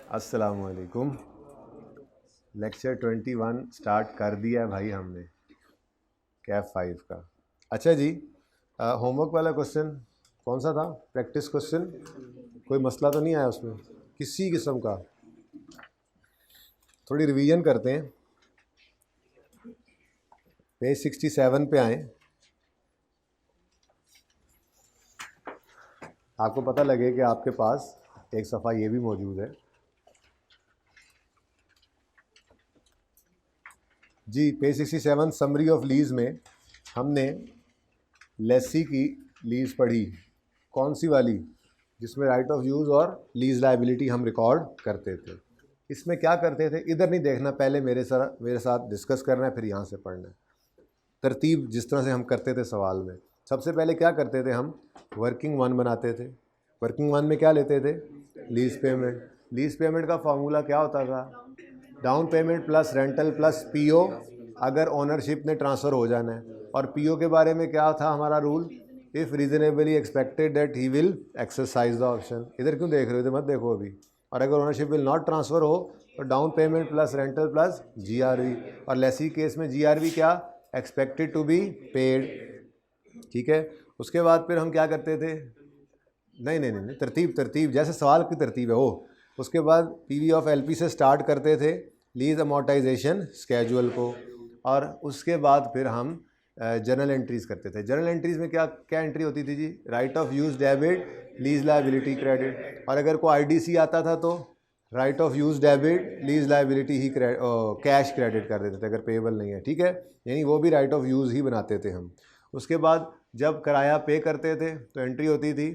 अस्सलाम वालेकुम। Lecture 21 start कर दिया है भाई हमने कैफ 5 का। अच्छा जी, होमवर्क वाला क्वेश्चन कौन सा था? प्रैक्टिस क्वेश्चन, कोई मसला तो नहीं आया उसमें किसी किस्म का? थोड़ी रिवीजन करते हैं। पेज 67 पे आए, आपको पता लगे कि आपके पास एक सफ़ा ये भी मौजूद है जी। पेज 67 समरी ऑफ लीज़ में हमने लेसी की लीज़ पढ़ी। कौन सी वाली? जिसमें राइट ऑफ यूज़ और लीज़ लायबिलिटी हम रिकॉर्ड करते थे। इसमें क्या करते थे, इधर नहीं देखना, पहले मेरे साथ डिस्कस करना है, फिर यहाँ से पढ़ना है। तरतीब जिस तरह से हम करते थे सवाल में, सबसे पहले क्या करते थे, हम वर्किंग वन बनाते थे। वर्किंग वन में क्या लेते थे? Lease payment. लीज़ पेमेंट का फार्मूला क्या होता था? Down payment plus rental plus PO, अगर ओनरशिप ने ट्रांसफ़र हो जाना है। और पीओ के बारे में क्या था हमारा rule? If reasonably expected that he will exercise the option. इधर क्यों देख रहे हो? मत देखो अभी। और अगर ओनरशिप विल नॉट ट्रांसफ़र हो तो down payment plus rental plus GRV. और लेसी केस में जीआरवी क्या? Expected to be paid. ठीक है। उसके बाद फिर हम क्या करते थे? नहीं, तरतीब जैसे सवाल की तरतीब है वो। उसके बाद पीवी ऑफ एलपी से स्टार्ट करते थे लीज अमोर्टाइजेशन स्केजुअल को, और उसके बाद फिर हम जर्नल एंट्रीज़ करते थे। जर्नल एंट्रीज़ में क्या क्या एंट्री होती थी जी? Right of use debit, lease liability credit. और अगर कोई आईडीसी आता था तो right of use debit, lease liability ही कैश क्रेडिट कर देते थे अगर पेएबल नहीं है। ठीक है, यानी वो भी राइट ऑफ यूज़ ही बनाते थे हम। उसके बाद जब किराया पे करते थे तो एंट्री होती थी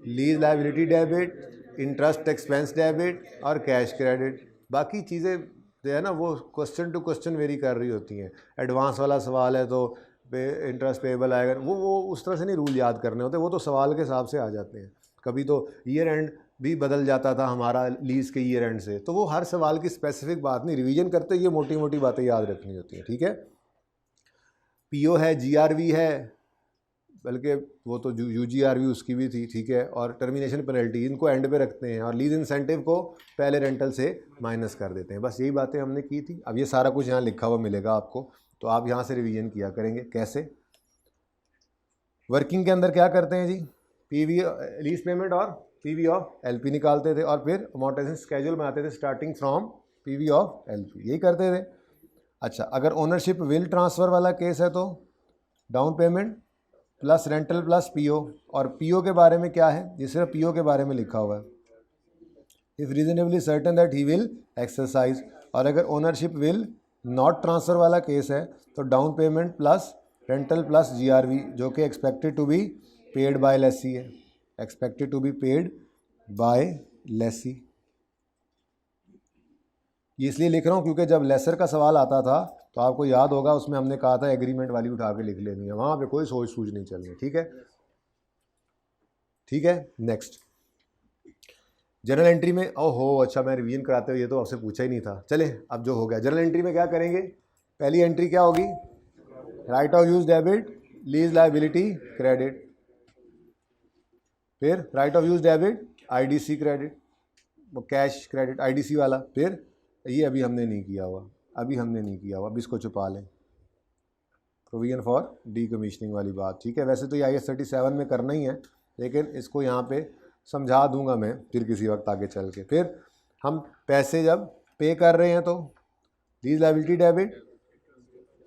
lease liability debit, interest expense debit और कैश क्रेडिट। बाकी चीज़ें जो है ना वो क्वेश्चन टू क्वेश्चन वेरी कर रही होती हैं। एडवांस वाला सवाल है तो इंटरेस्ट पेएबल आएगा, वो उस तरह से नहीं रूल याद करने होते, वो तो सवाल के हिसाब से आ जाते हैं। कभी तो ईयर एंड भी बदल जाता था हमारा लीज़ के ईयर एंड से, तो वो हर सवाल की स्पेसिफिक बात नहीं, रिवीजन करते ये मोटी मोटी बातें याद रखनी होती हैं। ठीक है, पीओ है, जीआरवी है, बल्कि वो तो यूजीआरवी उसकी भी थी। ठीक है, और टर्मिनेशन पेनल्टी इनको एंड पे रखते हैं, और लीज इंसेंटिव को पहले रेंटल से माइनस कर देते हैं। बस यही बातें हमने की थी। अब ये सारा कुछ यहाँ लिखा हुआ मिलेगा आपको, तो आप यहाँ से रिवीजन किया करेंगे। कैसे? वर्किंग के अंदर क्या करते हैं जी? पीवी लीज पेमेंट और पीवी ऑफ एलपी निकालते थे, और फिर अमोर्टाइजेशन स्केड्यूल बनाते थे starting from PV of LP, यही करते थे। अच्छा, अगर ओनरशिप विल ट्रांसफ़र वाला केस है तो down payment plus rental plus PO. और पीओ के बारे में क्या है? ये सिर्फ पीओ के बारे में लिखा हुआ है, if reasonably certain that he will exercise. और अगर ओनरशिप विल नॉट ट्रांसफ़र वाला केस है तो down payment plus rental plus GRV, जो कि expected to be paid by lessee है। Expected to be paid by lessee, ये इसलिए लिख रहा हूँ क्योंकि जब लेसर का सवाल आता था तो आपको याद होगा उसमें हमने कहा था एग्रीमेंट वाली उठा के लिख लेनी है, वहाँ पे कोई सोच सूझ नहीं चलनी। ठीक है, ठीक है। नेक्स्ट जर्नल एंट्री में, ओहो अच्छा मैं रिवीजन कराते हुए ये तो आपसे पूछा ही नहीं था। चले अब जो हो गया, जर्नल एंट्री में क्या करेंगे? पहली एंट्री क्या होगी? Right of use debit, lease liability credit, फिर right of use debit, IDC credit, cash credit IDC वाला। फिर ये अभी हमने नहीं किया हुआ, अभी इसको छुपा लें, प्रोविजन फॉर डीकमीशनिंग वाली बात। ठीक है, वैसे तो ये IAS 37 में करना ही है, लेकिन इसको यहाँ पे समझा दूंगा मैं फिर किसी वक्त आगे चल के। फिर हम पैसे जब पे कर रहे हैं तो lease liability debit,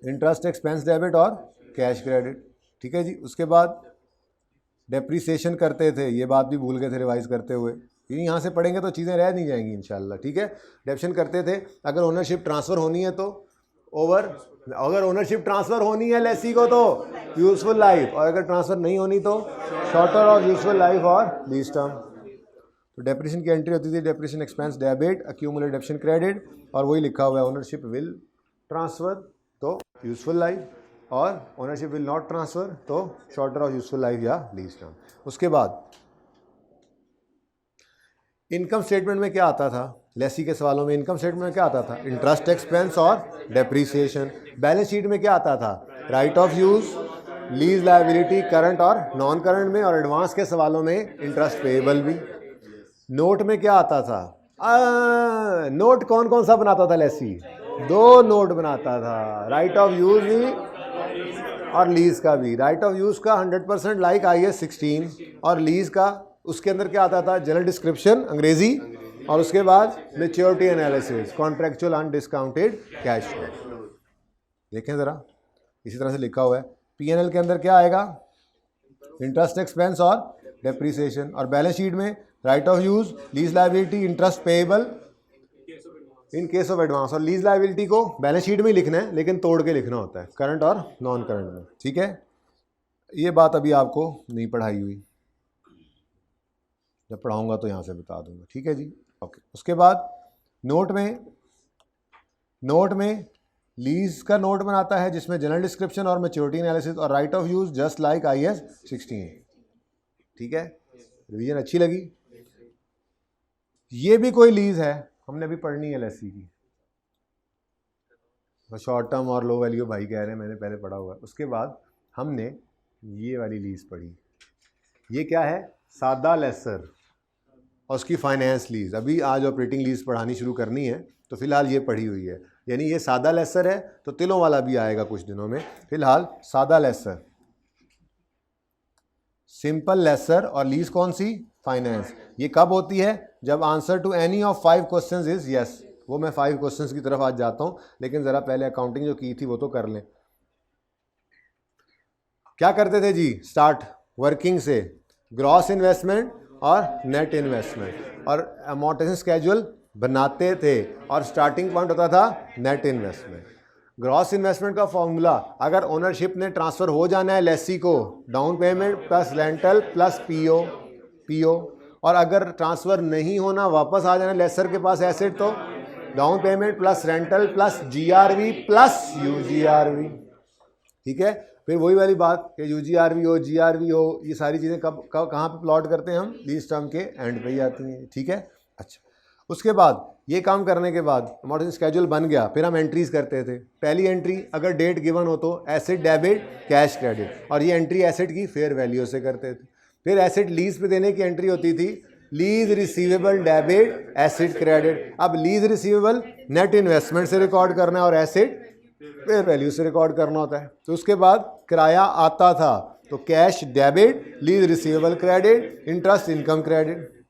interest expense debit और कैश क्रेडिट। ठीक है जी। उसके बाद डेप्रीसिएशन करते थे, ये बात भी भूल गए थे रिवाइज करते हुए, यहाँ से पढ़ेंगे तो चीज़ें रह नहीं जाएंगी इंशाल्लाह। ठीक है, डेप्शन करते थे अगर ओनरशिप ट्रांसफ़र होनी है तो अगर ओनरशिप ट्रांसफ़र होनी है लेसी को तो यूजफुल लाइफ, और अगर ट्रांसफ़र नहीं होनी तो शॉर्टर ऑफ यूजफुल लाइफ और लीज टर्म। तो डेप्रिसिएशन की एंट्री होती थी depreciation expense debit, accumulated डेप्शन credit, और वही लिखा हुआ है ओनरशिप विल ट्रांसफ़र तो यूजफुल लाइफ, और ओनरशिप विल नॉट ट्रांसफ़र तो शॉर्टर ऑफ यूजफुल लाइफ या लीज टर्म। उसके बाद इनकम स्टेटमेंट में क्या आता था? लेसी के सवालों में इनकम स्टेटमेंट में क्या आता था? इंटरेस्ट एक्सपेंस और डेप्रीसिएशन। बैलेंस शीट में क्या आता था? Right of use, lease liability current और नॉन करंट में, और एडवांस के सवालों में इंटरेस्ट पेएबल भी। नोट में क्या आता था? नोट कौन कौन सा बनाता था लेसी? 2 नोट बनाता था, राइट ऑफ यूज भी और लीज का भी। राइट ऑफ यूज का 100% लाइक IAS 16 और लीज का उसके अंदर क्या आता था? जनरल डिस्क्रिप्शन अंग्रेजी और उसके बाद maturity analysis, contractual undiscounted cash flow. देखें ज़रा, इसी तरह से लिखा हुआ है। P&L के अंदर क्या आएगा? इंटरेस्ट एक्सपेंस और डेप्रीसिएशन। और बैलेंस शीट में right of use, lease liability, interest payable in case of advance. और लीज लायबिलिटी को बैलेंस शीट में ही लिखना है, लेकिन तोड़ के लिखना होता है करंट और नॉन करंट में। ठीक है, ये बात अभी आपको नहीं पढ़ाई हुई, जब पढ़ाऊंगा तो यहाँ से बता दूंगा। ठीक है जी, ओके। उसके बाद नोट में लीज का नोट बनाता है जिसमें जनरल डिस्क्रिप्शन और मैच्योरिटी एनालिसिस और right of use just like IAS 16। ठीक है, रिवीजन अच्छी लगी? ये भी कोई लीज है, हमने अभी पढ़नी है LSE की। शॉर्ट टर्म और लो वैल्यू भाई कह रहे हैं, मैंने पहले पढ़ा हुआ है। उसके बाद हमने ये वाली लीज पढ़ी। ये क्या है? सादा लेसर और उसकी फाइनेंस लीज। अभी आज ऑपरेटिंग लीज पढ़ानी शुरू करनी है, तो फिलहाल ये पढ़ी हुई है। यानी ये सादा लेसर है, तो तिलों वाला भी आएगा कुछ दिनों में। फिलहाल सादा लेसर, सिंपल लेसर और लीज कौन सी? फाइनेंस। ये कब होती है? जब answer to any of 5 questions is yes. वो मैं 5 क्वेश्चंस की तरफ आज जाता हूं, लेकिन ज़रा पहले अकाउंटिंग जो की थी वो तो कर लें। क्या करते थे जी? स्टार्ट वर्किंग से, ग्रॉस इन्वेस्टमेंट और नेट इन्वेस्टमेंट, और अमोर्टाइजेशन स्केड्यूल बनाते थे और स्टार्टिंग पॉइंट होता था नेट इन्वेस्टमेंट। ग्रॉस इन्वेस्टमेंट का फॉर्मूला, अगर ओनरशिप ने ट्रांसफ़र हो जाना है लेसी को, down payment plus rental plus PO, और अगर ट्रांसफ़र नहीं होना, वापस आ जाना लेसर के पास एसेट, तो down payment plus rental plus GRV plus UGRV। ठीक है, फिर वही वाली बात कि UGRV हो, GRV हो, ये सारी चीज़ें कब कहाँ पे प्लॉट करते हैं हम? लीज टर्म के एंड पे ही आती हैं। ठीक है, अच्छा। उसके बाद ये काम करने के बाद अमोर्टाइजेशन स्केड्यूल बन गया, फिर हम एंट्रीज करते थे। पहली एंट्री अगर डेट गिवन हो तो एसेट डेबिट कैश क्रेडिट, और ये एंट्री एसेट की फेयर वैल्यू से करते थे। फिर एसेट लीज पे देने की एंट्री होती थी, lease receivable debit asset credit. अब लीज रिसीवेबल नेट इन्वेस्टमेंट से रिकॉर्ड करना है और एसेट फेयर वैल्यू से रिकॉर्ड करना होता है। तो उसके बाद किराया आता था, तो cash debit, lease receivable credit, interest income credit,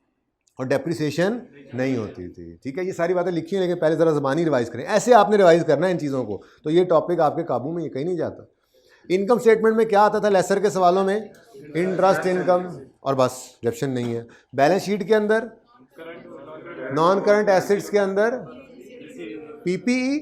और डेप्रिसिएशन नहीं होती थी। ठीक है, ये सारी बातें लिखी हैं, लेकिन पहले ज़रा ज़बानी रिवाइज करें। ऐसे आपने रिवाइज करना है इन चीज़ों को, तो ये टॉपिक आपके काबू में ये कहीं नहीं जाता। इनकम स्टेटमेंट में क्या आता था लेसर के सवालों में? इंटरेस्ट इनकम, और बस, डेप्शन नहीं है। बैलेंस शीट के अंदर, नॉन करंट एसेट्स के अंदर PPE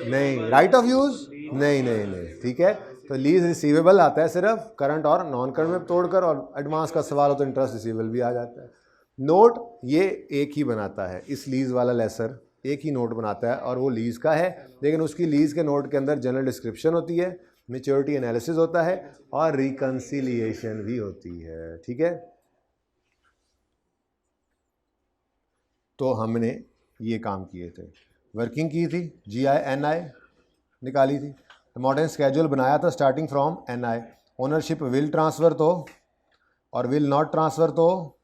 नहीं, राइट ऑफ यूज नहीं। ठीक है, तो लीज रिसीवेबल आता है सिर्फ, करंट और नॉन करंट में तोड़कर, और एडवांस का सवाल हो तो इंटरेस्ट रिसीवेबल भी आ जाता है। नोट ये एक ही बनाता है, इस लीज वाला लेसर एक ही नोट बनाता है और वो लीज का है, लेकिन उसकी लीज के नोट के अंदर जनरल डिस्क्रिप्शन होती है, मैच्योरिटी एनालिसिस होता है और रिकंसिलिएशन भी होती है। ठीक है, तो हमने ये काम किए थे, वर्किंग की थी, GI/NI निकाली थी, अमोर्टाइजेशन स्केड्यूल बनाया था starting from NI, ownership will transfer तो और विल नॉट ट्रांसफ़र तो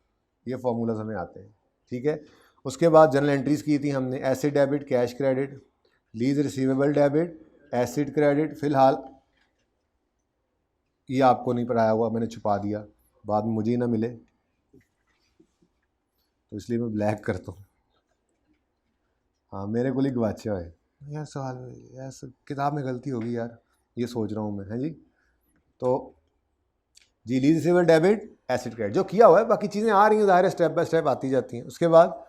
ये फॉर्मूलाज हमें आते हैं। ठीक है, उसके बाद जनरल एंट्रीज की थी हमने, asset debit cash credit, lease receivable debit asset credit. फिलहाल ये आपको नहीं पढ़ाया हुआ, मैंने छुपा दिया, बाद में मुझे ही ना मिले, तो इसलिए मैं ब्लैक करता हूँ। हाँ, मेरे को ही गवाचा है यार सवाल, यार किताब में गलती होगी यार, ये सोच रहा हूँ मैं। है जी, तो जी lease receivable debit asset credit जो किया हुआ है, बाकी चीज़ें आ रही हैं, ज़ाहिर है स्टेप बाय स्टेप आती जाती हैं। उसके बाद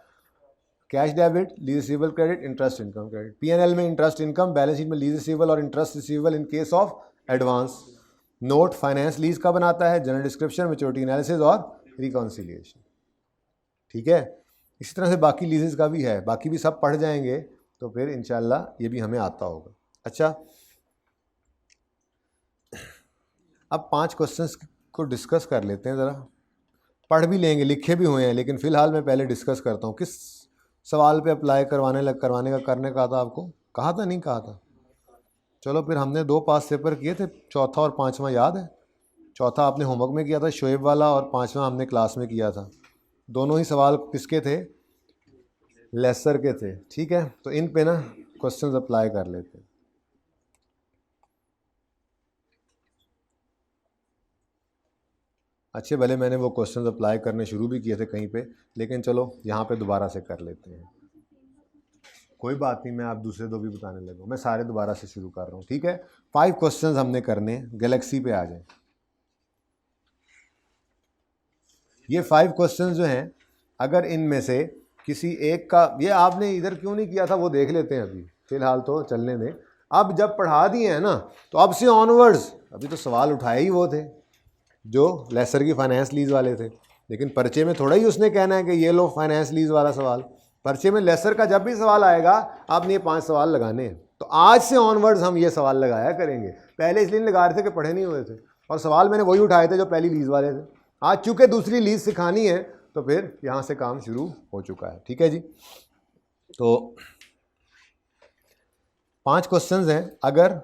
cash debit, lease receivable credit, interest income credit. P&L में इंटरेस्ट इनकम, बैलेंस शीट में लीज रिसीवेबल और interest receivable in case of advance. Note finance lease का बनाता है, जनरल डिस्क्रिप्शन, मैच्योरिटी एनालिसिस और रिकॉन्सिलिएशन। ठीक है, इसी तरह से बाकी लीजेस का भी है, बाकी भी सब पढ़ जाएंगे तो फिर इंशाल्लाह ये भी हमें आता होगा। अच्छा, अब 5 क्वेश्चंस को डिस्कस कर लेते हैं, ज़रा पढ़ भी लेंगे, लिखे भी हुए हैं, लेकिन फ़िलहाल मैं पहले डिस्कस करता हूँ। किस सवाल पे अप्लाई करने का था आपको? कहा था, नहीं कहा था? चलो फिर, हमने 2 पास पेपर किए थे, चौथा और 5वां याद है? चौथा आपने होमवर्क में किया था शोएब वाला, और 5वां हमने क्लास में किया था। दोनों ही सवाल किसके थे? लेसर के थे, ठीक है। तो इन पे ना क्वेश्चंस अप्लाई कर लेते हैं। अच्छे भले मैंने वो क्वेश्चंस अप्लाई करने शुरू भी किए थे कहीं पे, लेकिन चलो यहाँ पे दोबारा से कर लेते हैं। कोई बात नहीं, मैं आप दूसरे दो भी बताने लगा, मैं सारे दोबारा से शुरू कर रहा हूँ, ठीक है। 5 क्वेश्चंस हमने करने, गैलेक्सी पे आ जाए। ये 5 क्वेश्चंस जो हैं, अगर इनमें से किसी एक का, ये आपने इधर क्यों नहीं किया था वो देख लेते हैं, अभी फ़िलहाल तो चलने दें। अब जब पढ़ा दिए हैं ना, तो अब से ऑनवर्ड्स, अभी तो सवाल उठाए ही वो थे जो लेसर की फाइनेंस लीज वाले थे, लेकिन पर्चे में थोड़ा ही उसने कहना है कि ये लो फाइनेंस लीज वाला सवाल। पर्चे में लेसर का जब भी सवाल आएगा आपने ये 5 सवाल लगाने हैं। तो आज से ऑनवर्ड्स हम ये सवाल लगाया करेंगे। पहले इसलिए नहीं लगा रहे थे कि पढ़े नहीं हुए थे, और सवाल मैंने वही उठाए थे जो पहली लीज वाले थे। आज चूँकि दूसरी लीज सिखानी है तो फिर यहाँ से काम शुरू हो चुका है, ठीक है जी। तो 5 क्वेश्चंस हैं, अगर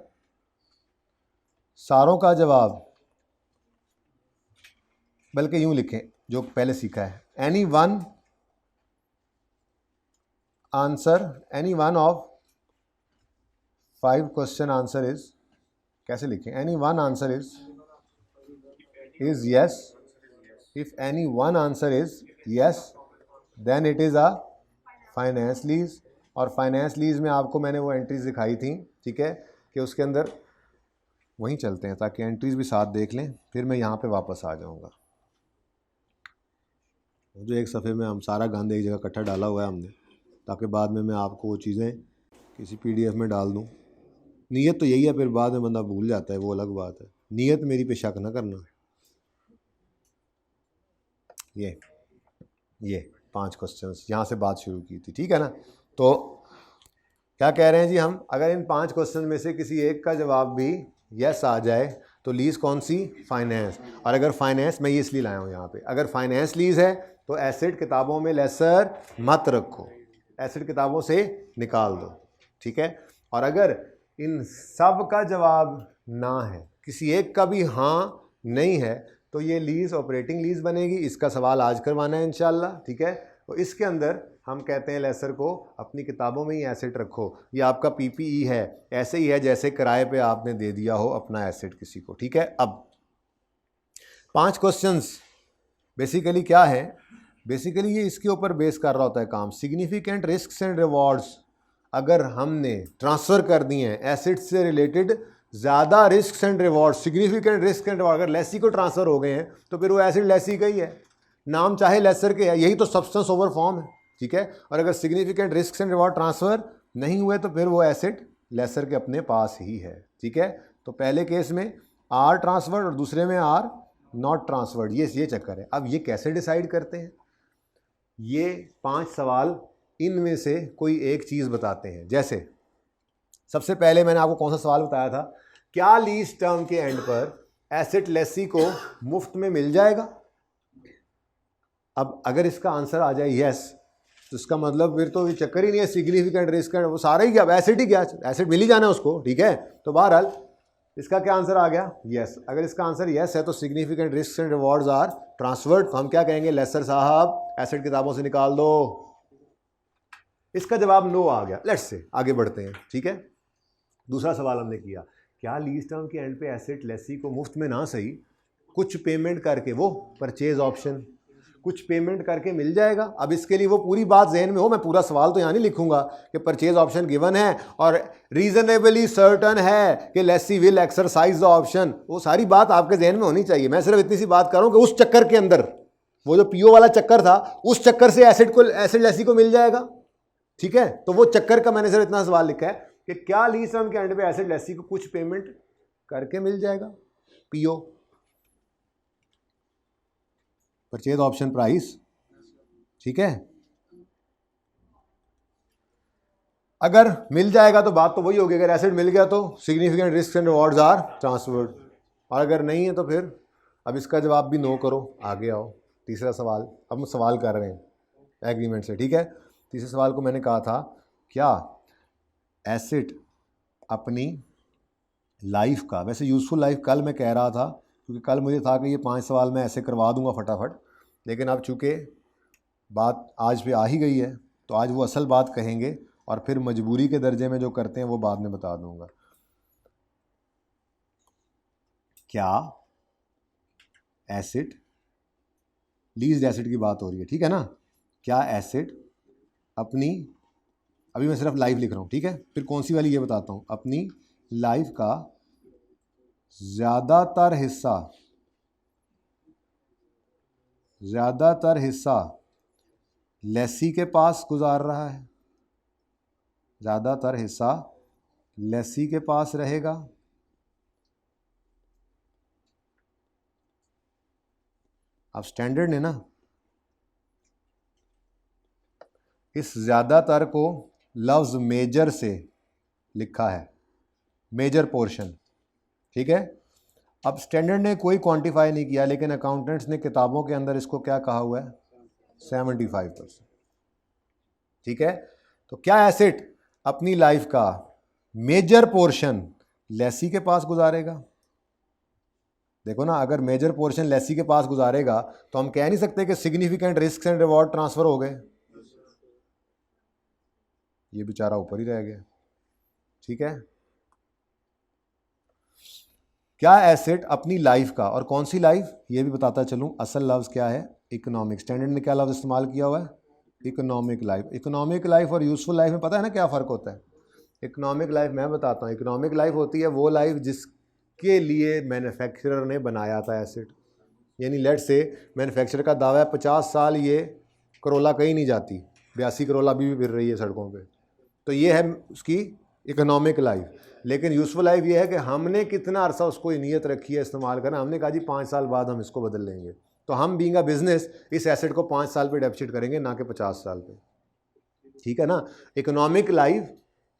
सारों का जवाब, बल्कि यूं लिखें जो पहले सीखा है, any one answer, any one of 5 question answer is, कैसे लिखें, any one answer is yes, if any one answer is yes then it is a finance lease. और फाइनेंस लीज में आपको मैंने वो एंट्रीज दिखाई थी, ठीक है, कि उसके अंदर वहीं चलते हैं ताकि एंट्रीज भी साथ देख लें, फिर मैं यहाँ पे वापस आ जाऊँगा। जो एक सफ़े में हम सारा गंद एक जगह इकट्ठा डाला हुआ है हमने, ताकि बाद में मैं आपको वो चीज़ें किसी PDF में डाल दूँ। नीयत तो यही है, फिर बाद में बंदा भूल जाता है, वो अलग बात है। नीयत मेरी पे शक ना करना। ये 5 क्वेश्चंस यहाँ से बात शुरू की थी, ठीक है ना। तो क्या कह रहे हैं जी हम, अगर इन 5 क्वेश्चन में से किसी एक का जवाब भी यस आ जाए तो लीज़ कौन सी, फाइनेंस। और अगर फाइनेंस, मैं ये इसलिए लाया हूँ यहाँ पे, अगर फाइनेंस लीज़ है तो एसेट किताबों में लेसर मत रखो, एसेट किताबों से निकाल दो, ठीक है। और अगर इन सब का जवाब ना है, किसी एक का भी हाँ नहीं है, तो ये लीज़ ऑपरेटिंग लीज़ बनेगी। इसका सवाल आज करवाना है इंशाल्लाह, ठीक है। तो इसके अंदर हम कहते हैं लेसर को अपनी किताबों में ही एसेट रखो, ये आपका PPE है, ऐसे ही है जैसे किराए पे आपने दे दिया हो अपना एसेट किसी को, ठीक है। अब 5 क्वेश्चंस बेसिकली क्या है, बेसिकली ये इसके ऊपर बेस कर रहा होता है काम, सिग्निफिकेंट रिस्क्स एंड रिवॉर्ड्स। अगर हमने ट्रांसफ़र कर दिए हैं एसेट से रिलेटेड ज़्यादा risk and reward, significant risk and reward, अगर लेसी को ट्रांसफ़र हो गए हैं तो फिर वो एसेट लेसी का ही है, नाम चाहे लेसर के है, यही तो सब्सटेंस ओवर फॉर्म है, ठीक है। और अगर significant risk and reward transfer नहीं हुए तो फिर वो एसेट लेसर के अपने पास ही है, ठीक है। तो पहले केस में आर ट्रांसफर्ड और दूसरे में आर नॉट ट्रांसफर्ड, ये चक्कर है। अब ये कैसे डिसाइड करते हैं, ये 5 सवाल इनमें से कोई एक चीज़ बताते हैं। जैसे सबसे पहले मैंने आपको कौन सा सवाल बताया था, क्या लीज टर्म के एंड पर एसेट लेसी को मुफ्त में मिल जाएगा। अब अगर इसका आंसर आ जाए यस, तो इसका मतलब फिर तो ये चक्कर ही नहीं है, सिग्निफिकेंट रिस्क वो सारा ही क्या, एसेट ही क्या, एसेट मिल ही जाना है उसको, ठीक है। तो बहरहाल इसका क्या आंसर आ गया, यस। अगर इसका आंसर यस है तो significant risk and rewards are transferred, तो हम क्या कहेंगे, लेसर साहब एसेट किताबों से निकाल दो। इसका जवाब नो आ गया, लेट्स से आगे बढ़ते हैं, ठीक है। दूसरा सवाल हमने किया, क्या लीज टर्म के एंड पे एसेट लेसी को मुफ्त में ना सही कुछ पेमेंट करके, वो परचेज ऑप्शन, कुछ पेमेंट करके मिल जाएगा। अब इसके लिए वो पूरी बात जहन में हो, मैं पूरा सवाल तो यहाँ नहीं लिखूंगा कि परचेज ऑप्शन गिवन है और रीजनेबली सर्टन है कि lessee will exercise the option, वो सारी बात आपके जहन में होनी चाहिए। मैं सिर्फ इतनी सी बात कर रहा हूँ कि उस चक्कर के अंदर, वो जो PO वाला चक्कर था, उस चक्कर से एसेट लेसी को मिल जाएगा, ठीक है। तो वो चक्कर का मैंने सिर्फ इतना सवाल लिखा है कि क्या लीज टर्म के एंड पे एसेट लेसी को कुछ पेमेंट करके मिल जाएगा, PO, परचेज ऑप्शन प्राइस, ठीक है। अगर मिल जाएगा तो बात तो वही होगी, अगर एसेट मिल गया तो significant risk and rewards are transferred, और अगर नहीं है तो फिर अब इसका जवाब भी नो करो, आगे आओ। तीसरा सवाल, अब हम सवाल कर रहे हैं एग्रीमेंट से, ठीक है। तीसरे सवाल को मैंने कहा था, क्या एसेट अपनी लाइफ का, वैसे यूज़फुल लाइफ कल मैं कह रहा था, क्योंकि कल मुझे था कि ये 5 सवाल मैं ऐसे करवा दूंगा फटाफट, लेकिन अब चूँकि बात आज पे आ ही गई है तो आज वो असल बात कहेंगे और फिर मजबूरी के दर्जे में जो करते हैं वो बाद में बता दूंगा। क्या एसिड, लीज्ड एसिड की बात हो रही है, ठीक है ना, क्या एसिड अपनी, अभी मैं सिर्फ लाइफ लिख रहा हूँ, ठीक है, फिर कौन सी वाली ये बताता हूँ, अपनी लाइफ का ज़्यादातर हिस्सा लेसी के पास गुजार रहा है, ज़्यादातर हिस्सा लेसी के पास रहेगा। अब स्टैंडर्ड ने ना इस ज़्यादातर को लफ्ज़ मेजर से लिखा है, मेजर पोर्शन, ठीक है। अब स्टैंडर्ड ने कोई क्वांटिफाई नहीं किया, लेकिन अकाउंटेंट्स ने किताबों के अंदर इसको क्या कहा हुआ है, 75%, ठीक है। तो क्या एसेट अपनी लाइफ का मेजर पोर्शन लेसी के पास गुजारेगा? देखो ना, अगर मेजर पोर्शन लेसी के पास गुजारेगा तो हम कह नहीं सकते कि significant risk and reward transfer हो गए, ये बेचारा ऊपर ही रह गया, ठीक है। क्या एसेट अपनी लाइफ का, और कौन सी लाइफ ये भी बताता चलूं, असल लफ्ज़ क्या है, इकोनॉमिक। स्टैंडर्ड ने क्या लफ्ज़ इस्तेमाल किया हुआ है, इकोनॉमिक लाइफ। इकोनॉमिक लाइफ और यूजफुल लाइफ में पता है ना क्या फ़र्क होता है? इकोनॉमिक लाइफ मैं बताता हूँ, इकोनॉमिक लाइफ होती है वो लाइफ जिसके लिए मैन्युफैक्चरर ने बनाया था एसेट। यानी लेट से मैन्युफैक्चरर का दावा है 50 साल ये करोला कहीं नहीं जाती, 82 करोला अभी भी फिर रही है सड़कों पे, तो ये है उसकी इकोनॉमिक लाइफ। लेकिन यूजफुल लाइफ ये है कि हमने कितना अरसा उसको नीयत रखी है इस्तेमाल करना, हमने कहा जी 5 साल बाद हम इसको बदल लेंगे, तो हम बीइंग अ बिजनेस इस एसेट को 5 साल पे डेप्रिशिएट करेंगे, ना कि 50 साल पे, ठीक है ना। इकोनॉमिक लाइफ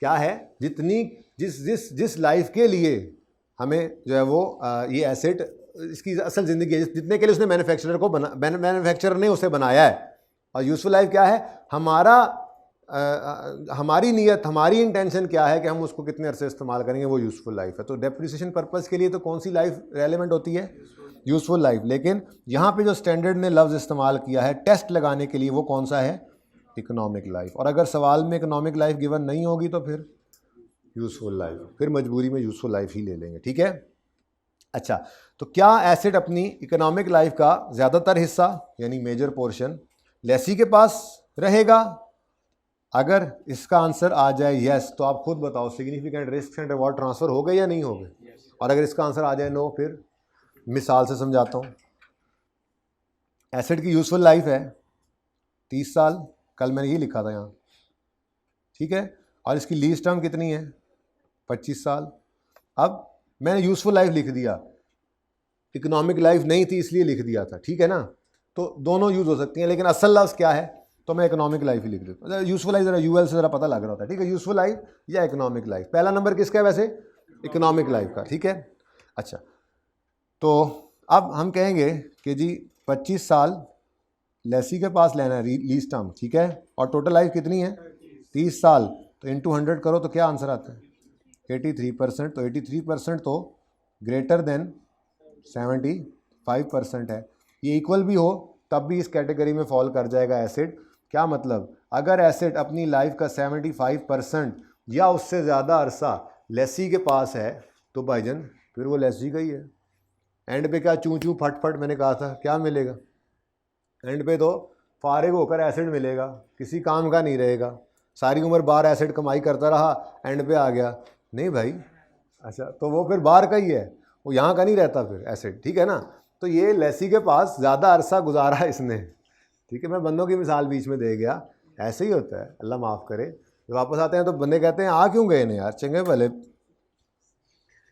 क्या है, जितनी जिस लाइफ के लिए हमें जो है वो ये एसेट इसकी असल ज़िंदगी है, जितने के लिए उसने मैन्युफैक्चरर ने उसे बनाया है। और यूजफुल लाइफ क्या है, हमारी नीयत, हमारी इंटेंशन क्या है कि हम उसको कितने अरसे इस्तेमाल करेंगे, वो यूजफुल लाइफ है। तो डेप्रिसिएशन पर्पस के लिए तो कौन सी लाइफ रेलेवेंट होती है, यूजफुल लाइफ। लेकिन यहाँ पे जो स्टैंडर्ड ने लफ्ज़ इस्तेमाल किया है टेस्ट लगाने के लिए, वो कौन सा है, इकोनॉमिक लाइफ। और अगर सवाल में इकोनॉमिक लाइफ गिवन नहीं होगी तो फिर यूजफुल लाइफ, फिर मजबूरी में यूजफुल लाइफ ही ले लेंगे, ठीक है। अच्छा, तो क्या एसेट अपनी इकोनॉमिक लाइफ का ज़्यादातर हिस्सा यानी मेजर पोर्शन लेसी के पास रहेगा? अगर इसका आंसर आ जाए यस, तो आप खुद बताओ significant risk and reward transfer हो गए या नहीं हो गए? और अगर इसका आंसर आ जाए नो, फिर मिसाल से समझाता हूँ। एसेट की यूजफुल लाइफ है 30 साल, कल मैंने ये लिखा था यहाँ, ठीक है, और इसकी लीज टर्म कितनी है, 25 साल। अब मैंने यूजफुल लाइफ लिख दिया, इकोनॉमिक लाइफ नहीं थी इसलिए लिख दिया था, ठीक है ना। तो दोनों यूज़ हो सकती हैं, लेकिन असल लफ्ज़ क्या है, तो मैं इकोनॉमिक लाइफ ही लिख देता हूँ। यूजफुल लाइफ ज़रा यूएल से ज़रा पता लग रहा होता है, ठीक है, यूजफुल लाइफ या इकोनॉमिक लाइफ। पहला नंबर किसका है वैसे, इकोनॉमिक लाइफ का, ठीक है। अच्छा, तो अब हम कहेंगे कि जी 25 साल लेसी के पास लेना है लीज टर्म, ठीक है, और टोटल लाइफ कितनी है 30 साल, तो इंटू 100 करो तो क्या आंसर आता है, 83%। तो 83% तो ग्रेटर देन 75% है। ये इक्वल भी हो तब भी इस कैटेगरी में फॉल कर जाएगा एसेट। क्या मतलब, अगर एसेट अपनी लाइफ का 75% या उससे ज़्यादा अरसा लेसी के पास है तो भाईजन फिर वो लेसी का ही है। एंड पे क्या चूँ चूँ फट फट मैंने कहा था, क्या मिलेगा एंड पे, तो फारिग होकर एसेट मिलेगा, किसी काम का नहीं रहेगा, सारी उम्र बाहर एसेट कमाई करता रहा, एंड पे आ गया नहीं भाई। अच्छा, तो वो फिर बाहर का ही है, वो यहाँ का नहीं रहता फिर एसेट, ठीक है ना। तो ये लेसी के पास ज़्यादा अरसा गुजारा इसने, ठीक है। मैं बंदों की मिसाल बीच में दे गया, ऐसे ही होता है, अल्लाह माफ़ करे। जब वापस आते हैं तो बंदे कहते हैं आ क्यों गए ने यार, चंगे भले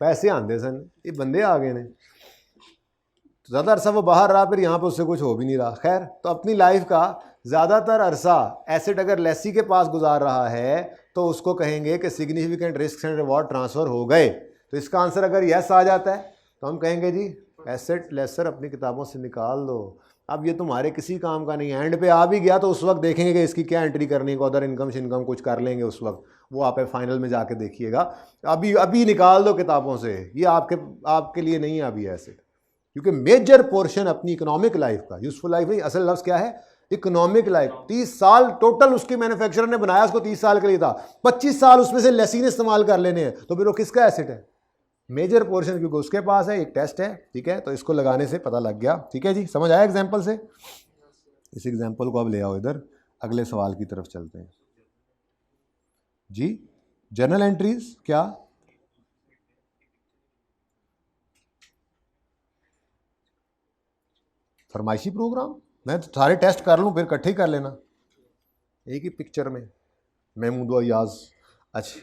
पैसे आंदे सन, ये बंदे आ गए ने। तो ज़्यादा अरसा वो बाहर रहा, फिर यहाँ पे उससे कुछ हो भी नहीं रहा। खैर, तो अपनी लाइफ का ज़्यादातर अरसा एसेट अगर लेसी के पास गुजार रहा है तो उसको कहेंगे कि significant risk and reward transfer हो गए। तो इसका आंसर अगर यस आ जाता है तो हम कहेंगे जी एसेट लेसर अपनी किताबों से निकाल दो, अब ये तुम्हारे किसी काम का नहीं है। एंड पे आ भी गया तो उस वक्त देखेंगे कि इसकी क्या एंट्री करनी है, अदर इनकम कुछ कर लेंगे उस वक्त, वो आप फाइनल में जाके देखिएगा। अभी निकाल दो किताबों से, ये आपके लिए नहीं है अभी एसेट, क्योंकि मेजर पोर्शन अपनी इकोनॉमिक लाइफ का, यूजफुल लाइफ नहीं, असल लफ्ज़ क्या है, इकोनॉमिक लाइफ 30 साल टोटल उसके मैन्युफैक्चरर ने बनाया, उसको 30 साल के लिए था, 25 साल उसमें से लेसी ने इस्तेमाल कर लेने हैं, तो फिर वो किसका एसेट है? मेजर पोर्शन क्योंकि उसके पास है। एक टेस्ट है, ठीक है, तो इसको लगाने से पता लग गया। ठीक है जी, समझ आया एग्जाम्पल से? इस एग्जाम्पल को अब ले आओ इधर, अगले सवाल की तरफ चलते हैं जी। जर्नल एंट्रीज क्या? फरमाइशी प्रोग्राम? मैं तो सारे टेस्ट कर लूँ फिर इकट्ठे ही कर लेना एक ही पिक्चर में, महमूद अयाज। अच्छा,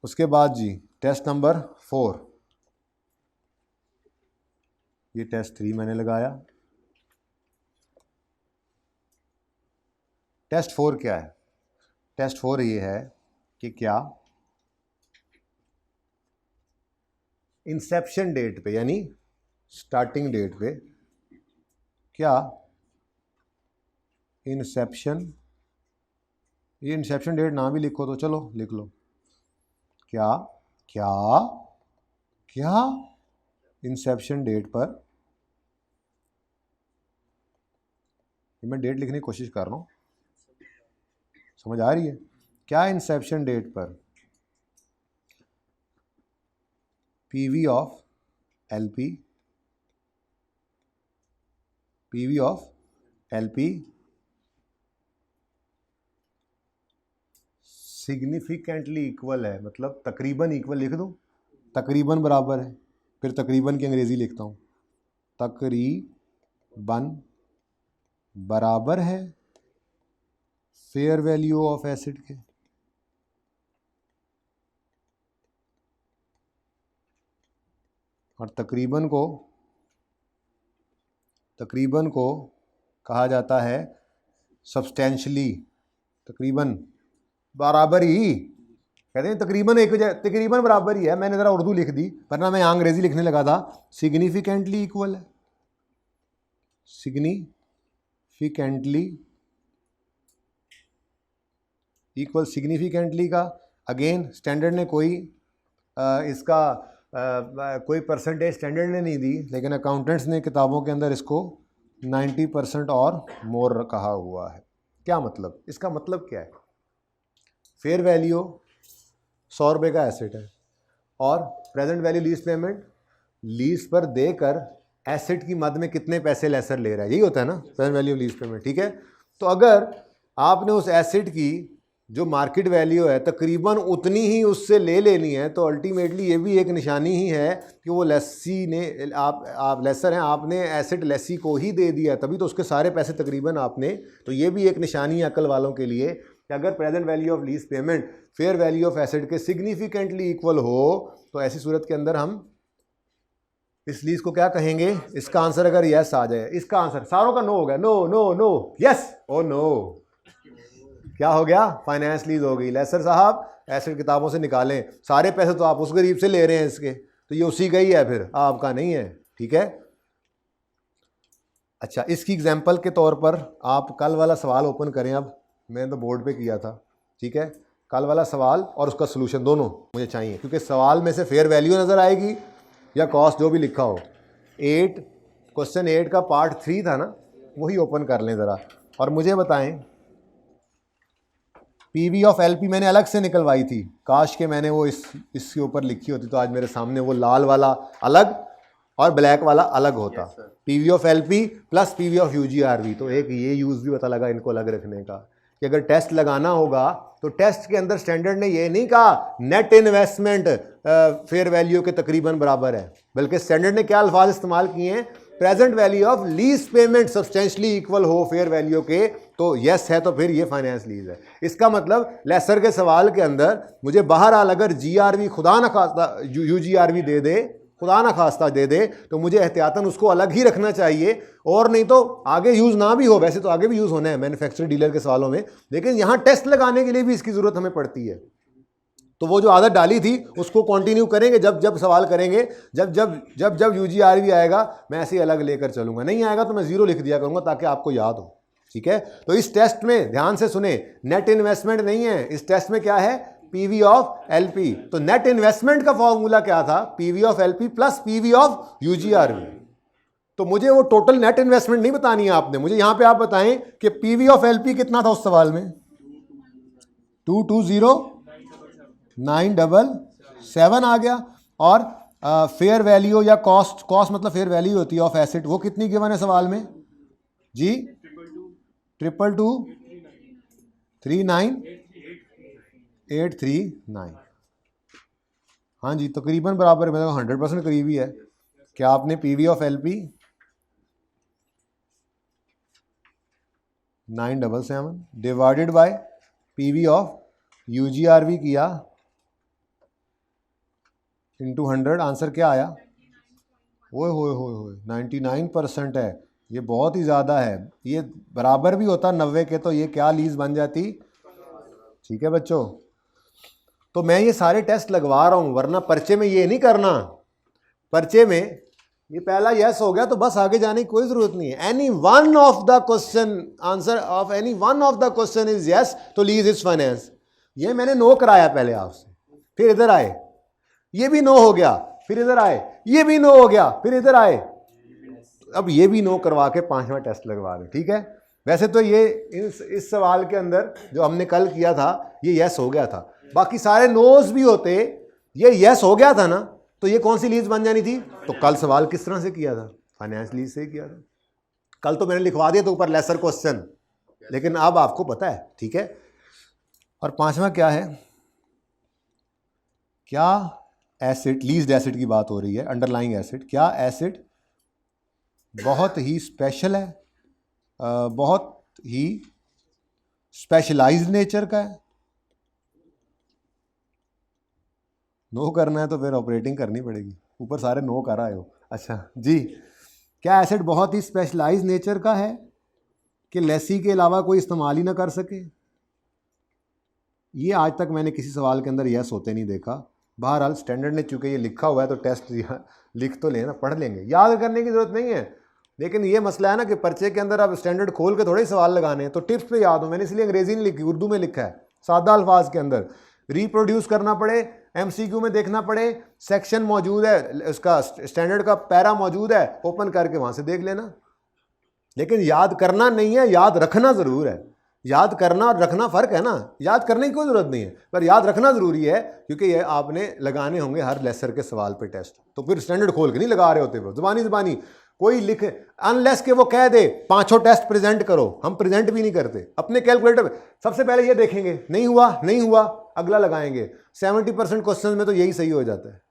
उसके बाद जी टेस्ट नंबर 4, ये टेस्ट 3 मैंने लगाया। टेस्ट 4 क्या है? टेस्ट 4 ये है कि क्या इंसेप्शन डेट पे यानी स्टार्टिंग डेट पे, क्या इंसेप्शन, ये इंसेप्शन डेट ना भी लिखो तो चलो लिख लो, क्या क्या क्या इंसेप्शन डेट पर, ये मैं डेट लिखने की कोशिश कर रहा हूँ, समझ आ रही है? क्या इंसेप्शन डेट पर PV of LP, PV of LP significantly equal है, मतलब तकरीबन इक्वल लिख दो, तकरीबन बराबर है, फिर तकरीबन की अंग्रेजी लिखता हूँ, तकरीबन बराबर है फेयर वैल्यू ऑफ एसिड के। और तकरीबन को कहा जाता है सब्सटेंशली, तकरीबन बराबर ही कहते हैं, तकरीबन बराबर ही है। मैंने ज़रा उर्दू लिख दी वरना मैं अंग्रेजी लिखने लगा था। सिग्निफिकेंटली इक्वल है, सिग्निफिकेंटली इक्वल, सिग्निफिकेंटली का अगेन स्टैंडर्ड ने कोई इसका कोई परसेंटेज स्टैंडर्ड ने नहीं दी, लेकिन अकाउंटेंट्स ने किताबों के अंदर इसको 90% और मोर कहा हुआ है। क्या मतलब? इसका मतलब क्या है? फेयर वैल्यू 100 रुपये का एसेट है और present value lease payment, lease पर देकर एसेट की मद में कितने पैसे लेसर ले रहा है, यही होता है ना प्रेजेंट वैल्यू लीज पेमेंट। ठीक है, तो अगर आपने उस एसेट की जो मार्केट वैल्यू है तकरीबन उतनी ही उससे ले लेनी है, तो अल्टीमेटली ये भी एक निशानी ही है कि वो लेसी ने, आप लेसर हैं, आपने एसेट लेसी को ही दे दिया, तभी तो उसके सारे पैसे तकरीबन आपने, तो ये भी एक निशानी है अकल वालों के लिए कि अगर present value of lease payment fair value of asset के सिग्निफिकेंटली इक्वल हो तो ऐसी सूरत के अंदर हम इस लीज को क्या कहेंगे? इसका आंसर अगर यस आ जाए, इसका आंसर सारों का नो हो गया, no no no, yes or no, क्या हो गया? फाइनेंस लीज हो गई। लेसर साहब एसेट किताबों से निकालें, सारे पैसे तो आप उस गरीब से ले रहे हैं इसके, तो ये उसी का ही है, फिर आपका नहीं है। ठीक है, अच्छा इसकी एग्जांपल के तौर पर आप कल वाला सवाल ओपन करें, अब मैंने तो बोर्ड पे किया था। ठीक है, कल वाला सवाल और उसका सलूशन दोनों मुझे चाहिए, क्योंकि सवाल में से फेयर वैल्यू नज़र आएगी या कॉस्ट जो भी लिखा हो। क्वेश्चन 8 का पार्ट 3 था ना, वही ओपन कर लें ज़रा और मुझे बताएं पीवी ऑफ एलपी मैंने अलग से निकलवाई थी, काश के मैंने वो इसके ऊपर लिखी होती तो आज मेरे सामने वो लाल वाला अलग और ब्लैक वाला अलग होता। PV of LP plus PV of UGRV, तो एक ये यूज़ भी पता लगा इनको अलग रखने का कि अगर टेस्ट लगाना होगा तो टेस्ट के अंदर स्टैंडर्ड ने ये नहीं कहा नेट इन्वेस्टमेंट फेयर वैल्यू के तकरीबन बराबर है, बल्कि स्टैंडर्ड ने क्या अल्फाज इस्तेमाल किए हैं? Present value of lease payment substantially equal हो फेयर वैल्यू के, तो यस है, तो फिर ये फाइनेंस लीज है। इसका मतलब लेसर के सवाल के अंदर मुझे बहरहाल अगर जीआरवी खुदा न खास्ता यूजीआरवी दे दे, खुदा ना खास्ता दे दे, तो मुझे एहतियातन उसको अलग ही रखना चाहिए, और नहीं तो आगे यूज़ ना भी हो, वैसे तो आगे भी यूज़ होना है मैन्युफैक्चरर डीलर के सवालों में, लेकिन यहाँ टेस्ट लगाने के लिए भी इसकी ज़रूरत हमें पड़ती है। तो वो जो आदत डाली थी उसको कंटिन्यू करेंगे, जब जब सवाल करेंगे, जब जब जब जब यूजीआरवी आएगा मैं ऐसे ही अलग लेकर चलूँगा, नहीं आएगा तो मैं ज़ीरो लिख दिया करूँगा ताकि आपको याद हो। ठीक है, तो इस टेस्ट में ध्यान से सुने, नेट इन्वेस्टमेंट नहीं है इस टेस्ट में, क्या है? PV of LP. तो नेट इन्वेस्टमेंट का फॉर्मूला क्या था? PV of LP plus PV of UGRV. तो मुझे वो टोटल नेट इन्वेस्टमेंट नहीं बतानी है आपने, मुझे यहां पे आप बताएं कि पीवी ऑफ एलपी कितना था उस सवाल में। 220977 आ गया। और फेयर वैल्यू या कॉस्ट मतलब फेयर वैल्यू होती है ऑफ एसेट, वो कितनी गिवन है सवाल में जी? 222393839। हाँ जी, तकरीबन बराबर, मतलब 100% करीब ही है। क्या आपने PV of LP 977 divided by PV of UGRV किया इंटू 100, आंसर क्या आया? ओए होए होए होए 99% है। ये बहुत ही ज़्यादा है, ये बराबर भी होता 90 के तो ये क्या लीज बन जाती। ठीक है बच्चों, तो मैं ये सारे टेस्ट लगवा रहा हूँ, वरना पर्चे में ये नहीं करना। पर्चे में ये पहला यस हो गया तो बस आगे जाने की कोई ज़रूरत नहीं है। Any one of the question, answer of any one of the question is yes, तो लीज इज फाइनेंस। ये मैंने नो कराया पहले आपसे, फिर इधर आए, ये भी नो हो गया, फिर इधर आए, ये भी नो हो गया, फिर इधर आए, अब ये भी नो करवा के 5वां टेस्ट लगवा रहे। ठीक है, वैसे तो ये इस सवाल के अंदर जो हमने कल किया था ये यस हो गया था, बाकी सारे नोज भी होते, ये यस हो गया था ना, तो ये कौन सी लीज बन जानी थी? तो कल सवाल किस तरह से किया था? फाइनेंस लीज से ही किया था। कल तो मैंने लिखवा दिया था ऊपर लेसर क्वेश्चन, लेकिन अब आपको पता है। ठीक है, और 5वां क्या है? क्या एसेट, लीज्ड एसेट की बात हो रही है, अंडरलाइंग एसेट, क्या एसेट बहुत ही स्पेशल है, बहुत ही स्पेशलाइज्ड नेचर का है? नो करना है तो फिर ऑपरेटिंग करनी पड़ेगी, ऊपर सारे नो कर आए हो। अच्छा जी, क्या एसेट बहुत ही स्पेशलाइज्ड नेचर का है कि लेसी के अलावा कोई इस्तेमाल ही ना कर सके? ये आज तक मैंने किसी सवाल के अंदर यस होते नहीं देखा। बहरहाल स्टैंडर्ड ने चूंकि ये लिखा हुआ है तो टेस्ट लिख तो लेना, पढ़ लेंगे, याद करने की जरूरत नहीं है। लेकिन ये मसला है ना कि पर्चे के अंदर अब स्टैंडर्ड खोल के थोड़े ही सवाल लगाने हैं, तो टिप्स पे याद हो। मैंने इसलिए अंग्रेजी नहीं लिखी, उर्दू में लिखा है, सादा अल्फाज के अंदर। रिप्रोड्यूस करना पड़े, एमसीक्यू में देखना पड़े, सेक्शन मौजूद है, उसका स्टैंडर्ड का पैरा मौजूद है, ओपन करके वहां से देख लेना। लेकिन याद करना नहीं है, याद रखना जरूर है। याद करना और रखना फ़र्क है ना, याद करने की कोई ज़रूरत नहीं है, पर याद रखना ज़रूरी है, क्योंकि ये आपने लगाने होंगे हर लेक्चर के सवाल पे टेस्ट। तो फिर स्टैंडर्ड खोल के नहीं लगा रहे होते, वो ज़बानी कोई लिखे, अनलेस के वो कह दे 5 टेस्ट प्रेजेंट करो, हम प्रेजेंट भी नहीं करते अपने कैलकुलेटर। सबसे पहले ये देखेंगे, नहीं हुआ अगला लगाएंगे। 70% क्वेश्चन में तो यही सही हो जाता है,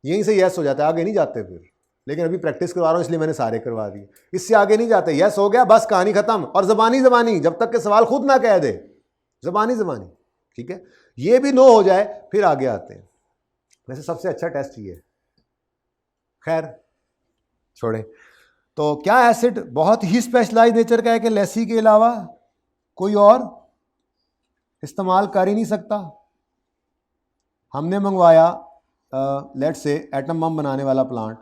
यहीं से यस हो जाता है, आगे नहीं जाते फिर। लेकिन अभी प्रैक्टिस करवा रहा हूँ इसलिए मैंने सारे करवा दिए, इससे आगे नहीं जाते। यस हो गया बस, कहानी खत्म। और ज़बानी जब तक के सवाल खुद ना कह दे, ज़बानी। ठीक है, ये भी नो हो जाए फिर आगे आते हैं। वैसे सबसे अच्छा टेस्ट ये है, खैर छोड़े। तो क्या एसिड बहुत ही स्पेशलाइज नेचर का है कि लेसी के अलावा कोई और इस्तेमाल कर ही नहीं सकता? हमने मंगवाया लेट से एटम बम बनाने वाला प्लांट,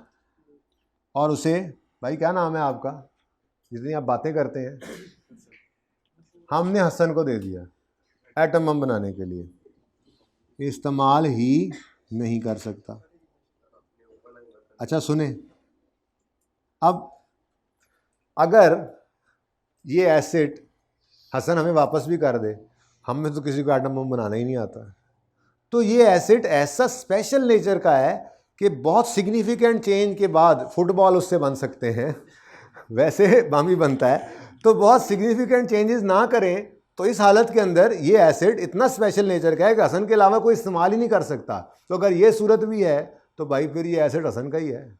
और उसे, भाई क्या नाम है आपका, जितनी आप बातें करते हैं, हमने हसन को दे दिया एटम बम बनाने के लिए, इस्तेमाल ही नहीं कर सकता। अच्छा सुने, अब अगर ये एसिड हसन हमें वापस भी कर दे, हमें तो किसी को एटम बम बनाना ही नहीं आता, तो ये एसिड ऐसा स्पेशल नेचर का है कि बहुत सिग्निफिकेंट चेंज के बाद फुटबॉल उससे बन सकते हैं। वैसे बम ही बनता है, तो बहुत सिग्निफिकेंट चेंजेस ना करें तो इस हालत के अंदर ये एसिड इतना स्पेशल नेचर का है कि हसन के अलावा कोई इस्तेमाल ही नहीं कर सकता। तो अगर ये सूरत भी है तो भाई फिर ये एसिड हसन का ही है,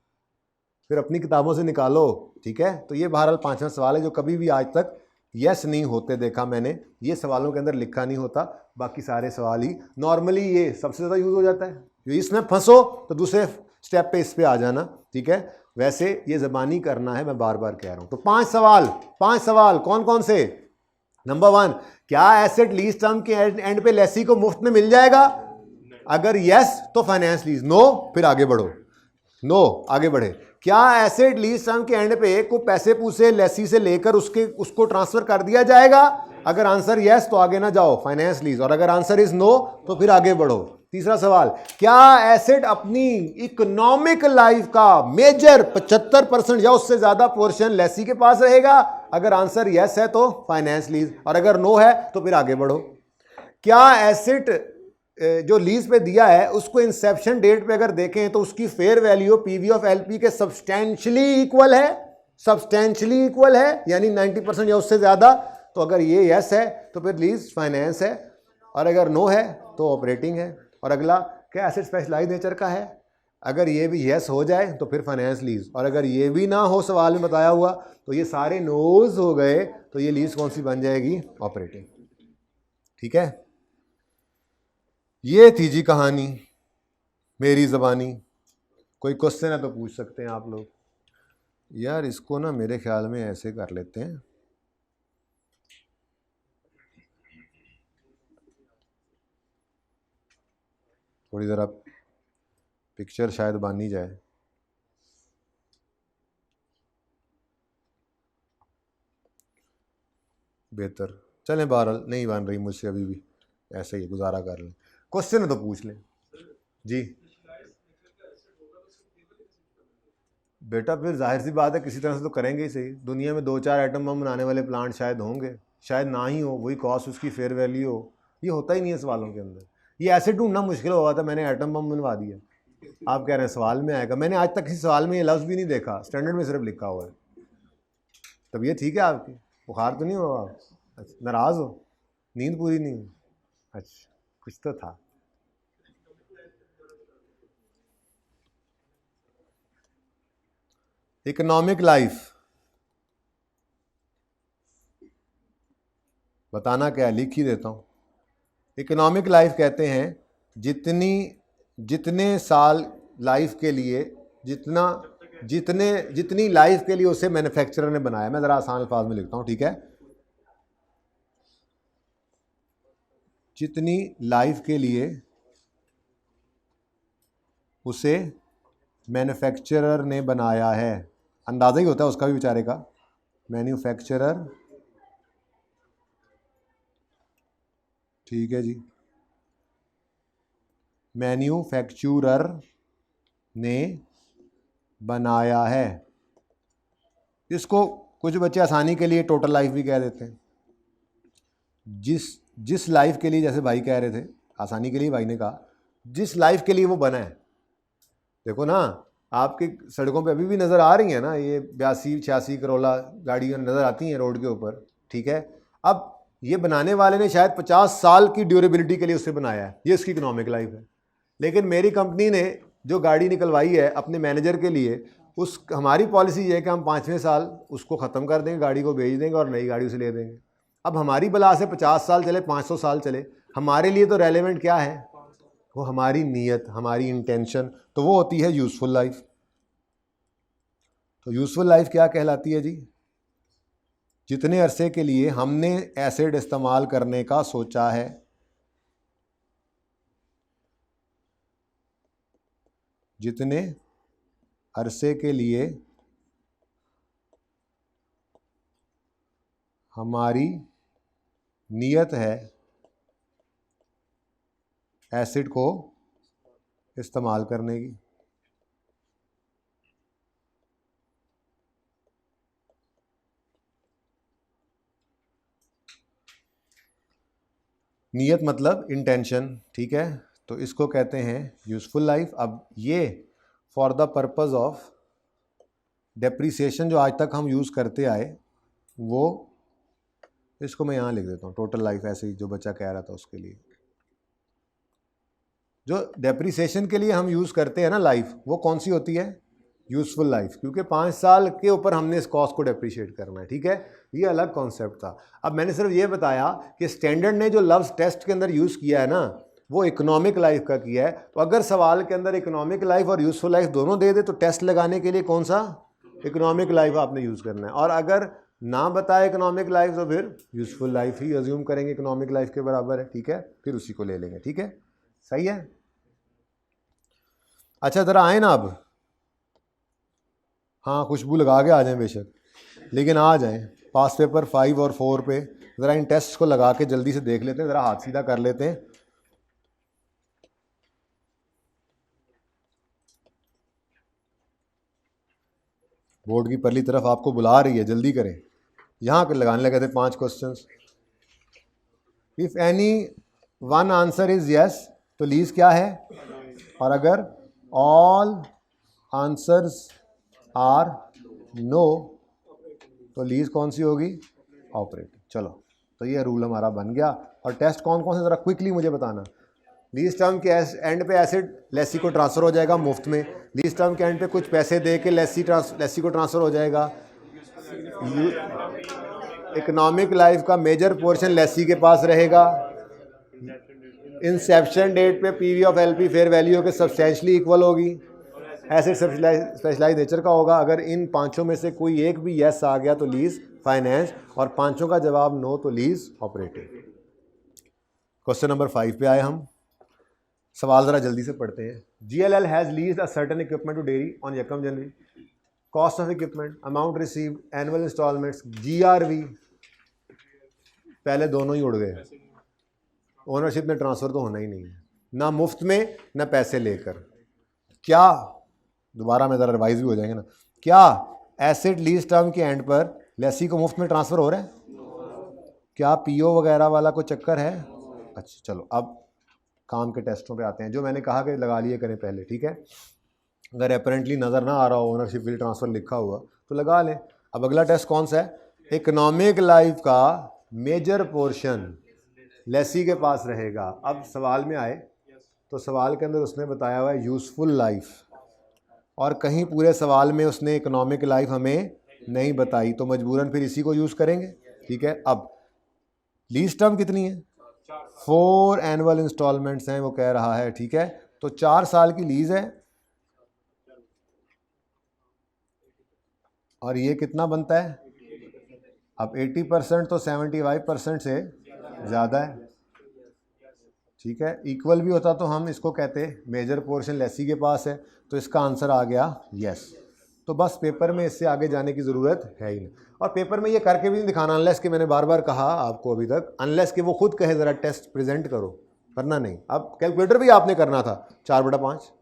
फिर अपनी किताबों से निकालो। ठीक है, तो ये बहरहाल 5वां सवाल है जो कभी भी आज तक यस नहीं होते देखा मैंने, ये सवालों के अंदर लिखा नहीं होता, बाकी सारे सवाल ही नॉर्मली ये सबसे ज़्यादा यूज़ हो जाता है। इसमें फंसो तो दूसरे स्टेप पे इस पे आ जाना। ठीक है, वैसे ये ज़बानी करना है, मैं बार बार कह रहा हूँ। तो 5 सवाल कौन कौन से? नंबर 1, क्या एसेट लीज टर्म के एंड पे लेसी को मुफ्त में मिल जाएगा? अगर यस तो फाइनेंस लीज, नो फिर आगे बढ़ो, नो आगे बढ़े। क्या एसेट लीज टर्म के एंड पे को पैसे पूसे लेसी से लेकर उसको ट्रांसफर कर दिया जाएगा? अगर आंसर यस तो आगे ना जाओ, फाइनेंस लीज, और अगर आंसर इज नो तो फिर आगे बढ़ो। तीसरा सवाल, क्या एसेट अपनी इकोनॉमिक लाइफ का मेजर 75% या उससे ज्यादा पोर्शन लेसी के पास रहेगा? अगर आंसर यस है तो फाइनेंस लीज, और अगर नो है तो फिर आगे बढ़ो। क्या एसेट जो लीज पे दिया है उसको इंसेप्शन डेट पे अगर देखें तो उसकी fair value PV of LP के सब्सटेंशियली इक्वल है? सब्सटेंशियली इक्वल है यानी 90% या उससे ज्यादा। तो अगर ये यस है तो फिर लीज फाइनेंस है, और अगर नो है तो ऑपरेटिंग है। और अगला, क्या एसेट स्पेशलाइज नेचर का है? अगर ये भी यस हो जाए तो फिर फाइनेंस लीज, और अगर ये भी ना हो सवाल में बताया हुआ तो ये सारे नोज हो गए, तो ये लीज कौन सी बन जाएगी? ऑपरेटिंग। ठीक है, ये थी जी कहानी, मेरी ज़बानी। कोई क्वेश्चन है तो पूछ सकते हैं आप लोग। यार इसको ना मेरे ख्याल में ऐसे कर लेते हैं, थोड़ी ज़रा पिक्चर शायद बानी जाए। बेहतर, चलें बहरहाल नहीं बन रही मुझसे अभी भी, ऐसे ही गुजारा कर लें। क्वेश्चन है तो पूछ लें जी। बेटा फिर जाहिर सी बात है किसी तरह से तो करेंगे ही सही। दुनिया में 2-4 एटम बम बनाने वाले प्लांट शायद होंगे, शायद ना ही हो, वही कॉस्ट उसकी फेयर वैल्यू हो। ये होता ही नहीं है सवालों के अंदर। ये ऐसे ढूंढना मुश्किल होगा था, मैंने एटम बम बनवा दिया, आप कह रहे हैं सवाल में आएगा। मैंने आज तक किसी सवाल में ये लफ्ज़ भी नहीं देखा, स्टैंडर्ड में सिर्फ लिखा हुआ है। तब ये ठीक है आपकी, बुखार तो नहीं हुआ आप? अच्छा, नाराज़ हो, नींद पूरी नहीं हुई? अच्छा, कुछ तो था। इकोनॉमिक लाइफ बताना क्या है, लिख ही देता हूँ। इकोनॉमिक लाइफ कहते हैं जितने साल लाइफ के लिए, जितनी लाइफ के लिए उसे मैन्युफैक्चरर ने बनाया। मैं ज़रा आसान अल्फाज में लिखता हूँ, ठीक है? जितनी लाइफ के लिए उसे मैन्युफैक्चरर ने बनाया है, अंदाज़ा ही होता है उसका भी बेचारे का। मैन्युफैक्चरर, ठीक है जी, मैन्युफैक्चरर ने बनाया है। इसको कुछ बच्चे आसानी के लिए टोटल लाइफ भी कह देते हैं। जिस लाइफ के लिए, जैसे भाई कह रहे थे, आसानी के लिए भाई ने कहा जिस लाइफ के लिए वो बना है। देखो ना, आपके सड़कों पे अभी भी नज़र आ रही है ना ये 82-86 करोला गाड़ियाँ नज़र आती हैं रोड के ऊपर, ठीक है? अब ये बनाने वाले ने शायद 50 साल की ड्यूरेबिलिटी के लिए उससे बनाया है, ये उसकी इकोनॉमिक लाइफ है। लेकिन मेरी कंपनी ने जो गाड़ी निकलवाई है अपने मैनेजर के लिए, उस हमारी पॉलिसी ये है कि हम 5वें साल उसको ख़त्म कर देंगे, गाड़ी को बेच देंगे और नई गाड़ी उसे ले देंगे। अब हमारी बला से 50 साल चले, 500 साल चले, हमारे लिए तो रेलेवेंट क्या है? वो हमारी नीयत, हमारी इंटेंशन, तो वो होती है यूज़फुल लाइफ। तो यूज़फुल लाइफ क्या कहलाती है जी? जितने अरसे के लिए हमने एसिड इस्तेमाल करने का सोचा है, जितने अरसे के लिए हमारी नीयत है एसिड को इस्तेमाल करने की। नीयत मतलब इंटेंशन, ठीक है? तो इसको कहते हैं यूज़फुल लाइफ। अब ये for the purpose of depreciation जो आज तक हम यूज़ करते आए, वो इसको मैं यहाँ लिख देता हूँ टोटल लाइफ, ऐसे ही जो बच्चा कह रहा था उसके लिए। जो डेप्रीसिएशन के लिए हम यूज़ करते हैं ना लाइफ, वो कौन सी होती है? यूज़फुल लाइफ, क्योंकि 5 साल के ऊपर हमने इस कॉस्ट को डेप्रीशिएट करना है, ठीक है? ये अलग कॉन्सेप्ट था। अब मैंने सिर्फ ये बताया कि स्टैंडर्ड ने जो लफ्ज़ टेस्ट के अंदर यूज़ किया है ना, वो इकोनॉमिक लाइफ का किया है। तो अगर सवाल के अंदर इकोनॉमिक लाइफ और यूज़फुल लाइफ दोनों दे दे तो टेस्ट लगाने के लिए कौन सा? इकोनॉमिक लाइफ आपने यूज़ करना है। और अगर ना बताए इकोनॉमिक लाइफ तो फिर यूज़फुल लाइफ ही अज्यूम करेंगे, इकोनॉमिक लाइफ के बराबर है, ठीक है? फिर उसी को ले लेंगे, ठीक है? सही है? अच्छा ज़रा आए ना अब, हाँ खुशबू लगा के आ जाएं बेशक, लेकिन आ जाएं। पास पेपर 5 और 4 पे ज़रा इन टेस्ट को लगा के जल्दी से देख लेते हैं, ज़रा हाथ सीधा कर लेते हैं। बोर्ड की परली तरफ आपको बुला रही है, जल्दी करें। यहाँ के लगाने लगे थे 5 questions. If any one answer is yes तो लीज क्या है, और अगर ऑल आंसर्स आर नो तो लीज कौन सी होगी, ऑपरेटिंग। चलो, तो ये रूल हमारा बन गया। और टेस्ट कौन कौन से ज़रा क्विकली मुझे बताना। लीज टर्म के एंड पे एसिड लेसी को ट्रांसफ़र हो जाएगा मुफ्त में। लीज टर्म के एंड पे कुछ पैसे दे के लेसी को ट्रांसफ़र हो जाएगा। इकोनॉमिक लाइफ का मेजर पोर्शन लेसी के पास रहेगा। इंसेप्शन डेट पे PV of LP fair value के सब्सटेंशियली इक्वल होगी। एसिड स्पेशलाइज नेचर का होगा। अगर इन पांचों में से कोई एक भी यस आ गया तो लीज फाइनेंस, और पांचों का जवाब नो तो लीज ऑपरेटिंग। क्वेश्चन नंबर 5 पे आए हम। सवाल ज़रा जल्दी से पढ़ते हैं। GLL has leased a certain equipment to dairy on यकम जनवरी। Cost of equipment, amount received, annual instalments, GRV। पहले दोनों ही उड़ गए। ओनरशिप में ट्रांसफ़र तो होना ही नहीं है, ना मुफ्त में ना पैसे लेकर। क्या, दोबारा में ज़रा रिवाइज भी हो जाएंगे ना, क्या एसिड लीज टर्म के एंड पर लेसी को मुफ्त में ट्रांसफ़र हो रहा है? क्या PO वगैरह वाला कोई चक्कर है? अच्छा चलो, अब काम के टेस्टों पे आते हैं। जो मैंने कहा कि लगा लिए करें पहले, ठीक है। अगर अपेरेंटली नज़र ना आ रहा हो ओनरशिप विल ट्रांसफ़र लिखा हुआ तो लगा लें। अब अगला टेस्ट कौन सा है? इकोनॉमिक लाइफ का मेजर पोर्शन लेसी के पास रहेगा। अब सवाल में आए तो सवाल के अंदर उसने बताया हुआ है यूज़फुल लाइफ, और कहीं पूरे सवाल में उसने इकोनॉमिक लाइफ हमें नहीं बताई, तो मजबूरन फिर इसी को यूज़ करेंगे, ठीक है। अब लीज टर्म कितनी है? 4 एनुअल इंस्टॉलमेंट्स हैं वो कह रहा है, ठीक है। तो 4 साल की लीज है, और ये कितना बनता है? अब 80% तो 75% से ज़्यादा है, ठीक है। इक्वल भी होता तो हम इसको कहते मेजर पोर्शन लेसी के पास है, तो इसका आंसर आ गया यस। तो बस पेपर में इससे आगे जाने की ज़रूरत है ही नहीं, और पेपर में ये करके भी नहीं दिखाना, अनलेस कि मैंने बार बार कहा आपको अभी तक, अनलेस कि वो खुद कहे ज़रा टेस्ट प्रेजेंट करो, करना नहीं। अब कैलकुलेटर भी आपने करना था, 4/5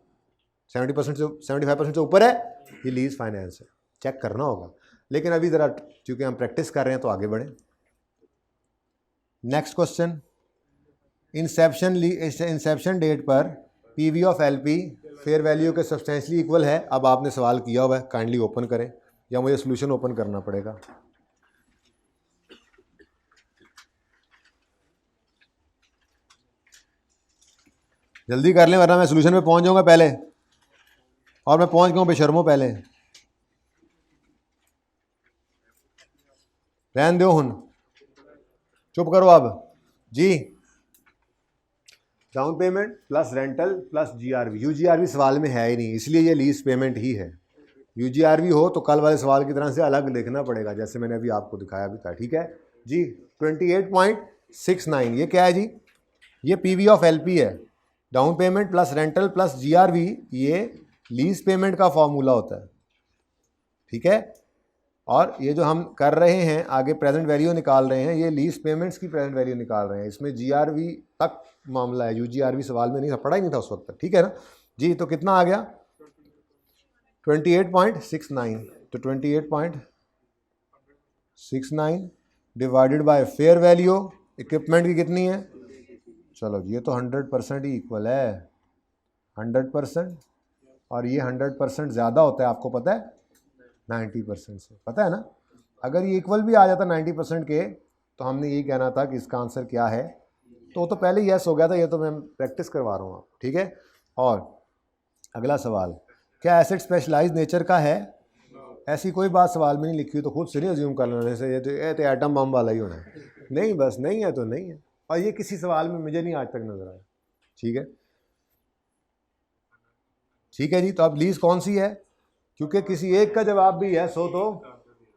70% से 75% से ऊपर है, ये लीज फाइनेंस है, चेक करना होगा। लेकिन अभी ज़रा चूँकि हम प्रैक्टिस कर रहे हैं तो आगे बढ़ें। नेक्स्ट क्वेश्चन, इंसेप्शन डेट पर PV of LP fair value के सब्सटेंशियली इक्वल है। अब आपने सवाल किया हुआ है, काइंडली ओपन करें, या मुझे सोल्यूशन ओपन करना पड़ेगा। जल्दी कर लें वरना मैं सोल्यूशन पे पहुंच जाऊंगा पहले, और मैं पहुंच गया हूं बेशर्मों पहले। रहन दो हुन, चुप करो अब जी। Down payment plus rental plus GRV। UGRV सवाल में है ही नहीं, इसलिए ये लीज पेमेंट ही है। UGRV हो तो कल वाले सवाल की तरह से अलग लिखना पड़ेगा, जैसे मैंने अभी आपको दिखाया भी था, ठीक है जी। 28.69 ये क्या है जी? ये PV ऑफ LP है। Down payment plus rental plus GRV ये लीज पेमेंट का फॉर्मूला होता है, ठीक है। और ये जो हम कर रहे हैं आगे प्रेजेंट वैल्यू निकाल रहे हैं, ये लीज पेमेंट्स की प्रेजेंट वैल्यू निकाल रहे हैं। इसमें GRV तक मामला है, UGRV सवाल में नहीं था, पढ़ा ही नहीं था उस वक्त तक, ठीक है ना जी। तो कितना आ गया? 28.69। तो 28.69 divided by fair value equipment की कितनी है? चलो ये तो 100% ही इक्वल है, 100%, और ये 100% ज़्यादा होता है, आपको पता है 90% से, पता है ना। अगर ये इक्वल भी आ जाता 90% के तो हमने यही कहना था कि इसका आंसर क्या है, तो वो तो पहले यस हो गया था, ये तो मैं प्रैक्टिस करवा रहा हूँ आप, ठीक है। और अगला सवाल, क्या एसिड स्पेशलाइज नेचर का है? ऐसी कोई बात सवाल में नहीं लिखी हुई, तो खुद से नहीं अज्यूम कर लेने से ये तो एटम बम वाला ही होना है। नहीं, बस नहीं है तो नहीं है, और ये किसी सवाल में मुझे नहीं आज तक नजर आया, ठीक है। ठीक है जी, तो अब लीज कौन सी है? क्योंकि किसी एक का जवाब भी यस हो तो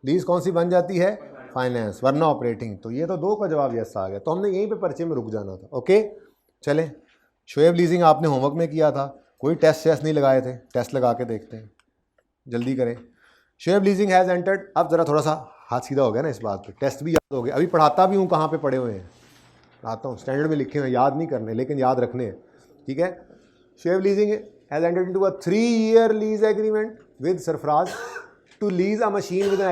लीज कौन सी बन जाती है? फाइनेंस, वरना ऑपरेटिंग। तो ये तो 2 का जवाब यस आ गया, तो हमने यहीं पे पर्चे में रुक जाना था। ओके चलें। शोएब लीजिंग आपने होमवर्क में किया था, कोई टेस्ट नहीं लगाए थे, टेस्ट लगा के देखते हैं, जल्दी करें। शोएब लीजिंग हैज़ एंटर्ड, अब ज़रा थोड़ा सा हाथ सीधा हो गया ना इस बात पे, टेस्ट भी याद हो गया। अभी पढ़ाता भी हूँ, कहाँ पे पढ़े हुए हैं पढ़ाता हूँ, स्टैंडर्ड में लिखे हुए हैं, याद नहीं करने लेकिन याद रखने हैं, ठीक है। Shoaib leasing has entered into a 3-year lease agreement with Sarfaraz to lease a machine with an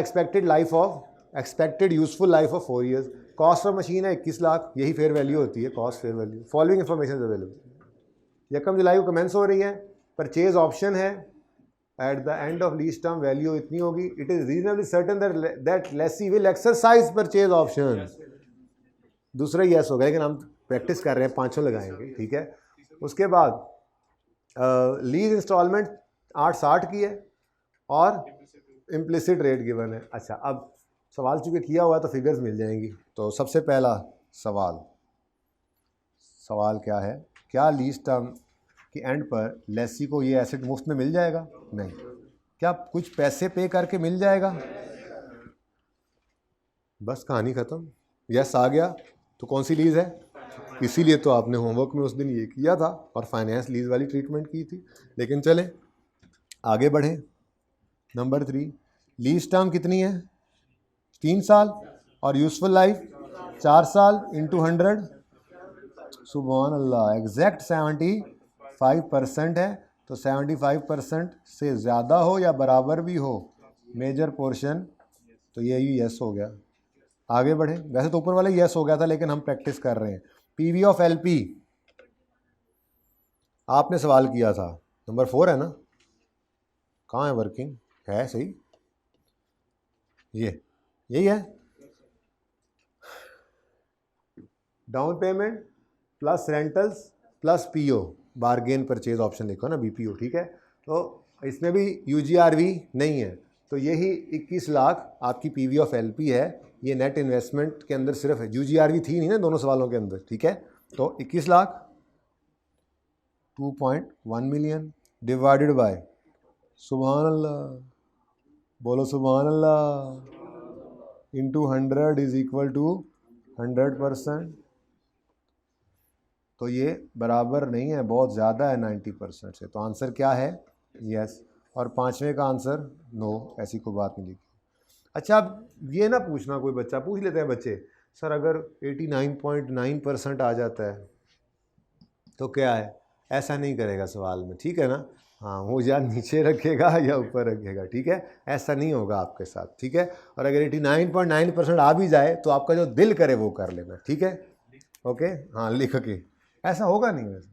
expected useful life of 4 years। Cost of machine है 21 लाख, यही फेयर वैल्यू होती है, cost fair value. Following information available. 1 जुलाई को commence हो रही है, purchase option है, at the end of lease term value इतनी होगी। It is reasonably certain that lessee will exercise purchase option. दूसरा यस होगा, लेकिन हम प्रैक्टिस कर रहे हैं, 500 लगाएंगे, ठीक है। उसके बाद लीज इंस्टॉलमेंट 860 की है और इम्प्लिसिट रेट गिवन है। अच्छा, अब सवाल चूँकि किया हुआ है तो फिगर्स मिल जाएंगी। तो सबसे पहला सवाल क्या है, क्या लीज टर्म की एंड पर लेसी को ये एसेट मुफ्त में मिल जाएगा? नहीं। क्या कुछ पैसे पे करके मिल जाएगा? बस कहानी ख़त्म। यस आ गया तो कौन सी लीज़ है? इसीलिए तो आपने होमवर्क में उस दिन ये किया था और फाइनेंस लीज वाली ट्रीटमेंट की थी। लेकिन चलें आगे बढ़ें। नंबर 3, लीज टर्म कितनी है? 3 साल और यूजफुल लाइफ 4 साल इंटू 100। सुभान अल्लाह, एग्जैक्ट 75% है। तो 75% से ज़्यादा हो या बराबर भी हो मेजर पोर्शन, तो यही यस हो गया। आगे बढ़ें। वैसे तो ऊपर वाला यस हो गया था, लेकिन हम प्रैक्टिस कर रहे हैं। पीवी ऑफ एलपी आपने सवाल किया था, नंबर 4 है ना? कहाँ है? वर्किंग है सही, यही है। Down payment plus rentals plus PO, bargain purchase option लिखो ना, बीपीओ, ठीक है। तो इसमें भी यूजीआरवी नहीं है, तो यही 21 लाख आपकी पीवी ऑफ एलपी है। ये नेट इन्वेस्टमेंट के अंदर सिर्फ यूजीआरवी थी नहीं ना दोनों सवालों के अंदर, ठीक है। तो 21 लाख 2.1 मिलियन डिवाइडेड बाय, सुभान अल्लाह, बोलो सुभान अल्लाह, इंटू 100 इज इक्वल टू 100%। तो ये बराबर नहीं है, बहुत ज़्यादा है 90% से। तो आंसर क्या है? यस। और 5वें का आंसर नो, ऐसी कोई बात नहीं लिखी। अच्छा, अब ये ना पूछना, कोई बच्चा पूछ लेते हैं बच्चे, सर अगर 89.9% आ जाता है तो क्या है? ऐसा नहीं करेगा सवाल में, ठीक है ना? हाँ, वो या नीचे रखेगा या ऊपर रखेगा, ठीक है। ऐसा नहीं होगा आपके साथ, ठीक है। और अगर 89.9% आ भी जाए तो आपका जो दिल करे वो कर लेना, ठीक है। ओके, हाँ लिख के, ऐसा होगा नहीं वैसे।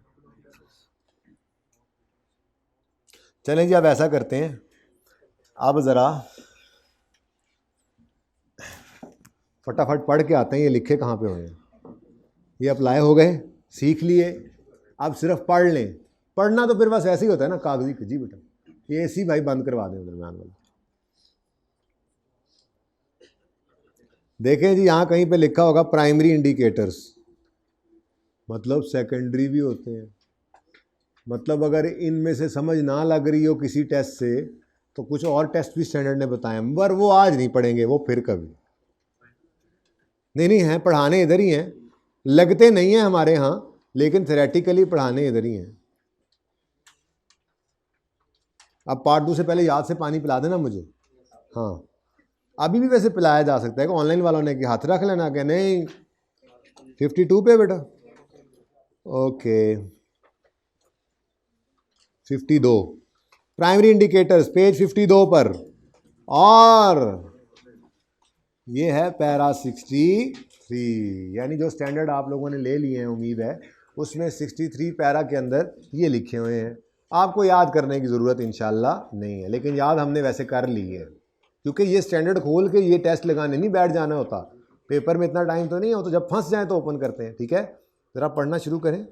चलें जी, अब ऐसा करते हैं, अब ज़रा फटाफट पढ़ के आते हैं ये लिखे कहाँ पे हुए हैं। ये अप्लाई हो गए, सीख लिए, अब सिर्फ पढ़ लें। पढ़ना तो फिर बस ऐसे ही होता है ना, कागजी। जी बेटा, ये एसी भाई बंद करवा दें दरम्यान वाला। देखें जी, यहाँ कहीं पे लिखा होगा प्राइमरी इंडिकेटर्स, मतलब सेकेंडरी भी होते हैं। मतलब अगर इनमें से समझ ना लग रही हो किसी टेस्ट से तो कुछ और टेस्ट भी स्टैंडर्ड ने बताए, पर वो आज नहीं पढ़ेंगे, वो फिर कभी। नहीं हैं, पढ़ाने इधर ही हैं, लगते नहीं हैं हमारे यहाँ, लेकिन थ्योरेटिकली पढ़ाने इधर ही हैं। अब पार्ट 2 से पहले याद से पानी पिला देना मुझे। हाँ, अभी भी वैसे पिलाया जा सकता है कि ऑनलाइन वालों ने कि हाथ रख लेना, कि नहीं 52 पे बेटा, ओके 52 प्राइमरी इंडिकेटर्स पेज 52 पर, और ये है पैरा 63, यानी जो स्टैंडर्ड आप लोगों ने ले लिए हैं उम्मीद है, उसमें 63 पैरा के अंदर ये लिखे हुए हैं। आपको याद करने की ज़रूरत इंशाल्लाह नहीं है, लेकिन याद हमने वैसे कर ली है, क्योंकि ये स्टैंडर्ड खोल के ये टेस्ट लगाने नहीं बैठ जाना होता। पेपर में इतना टाइम तो नहीं हो, तो जब फंस जाए तो ओपन करते हैं, ठीक है। ज़रा पढ़ना शुरू करें।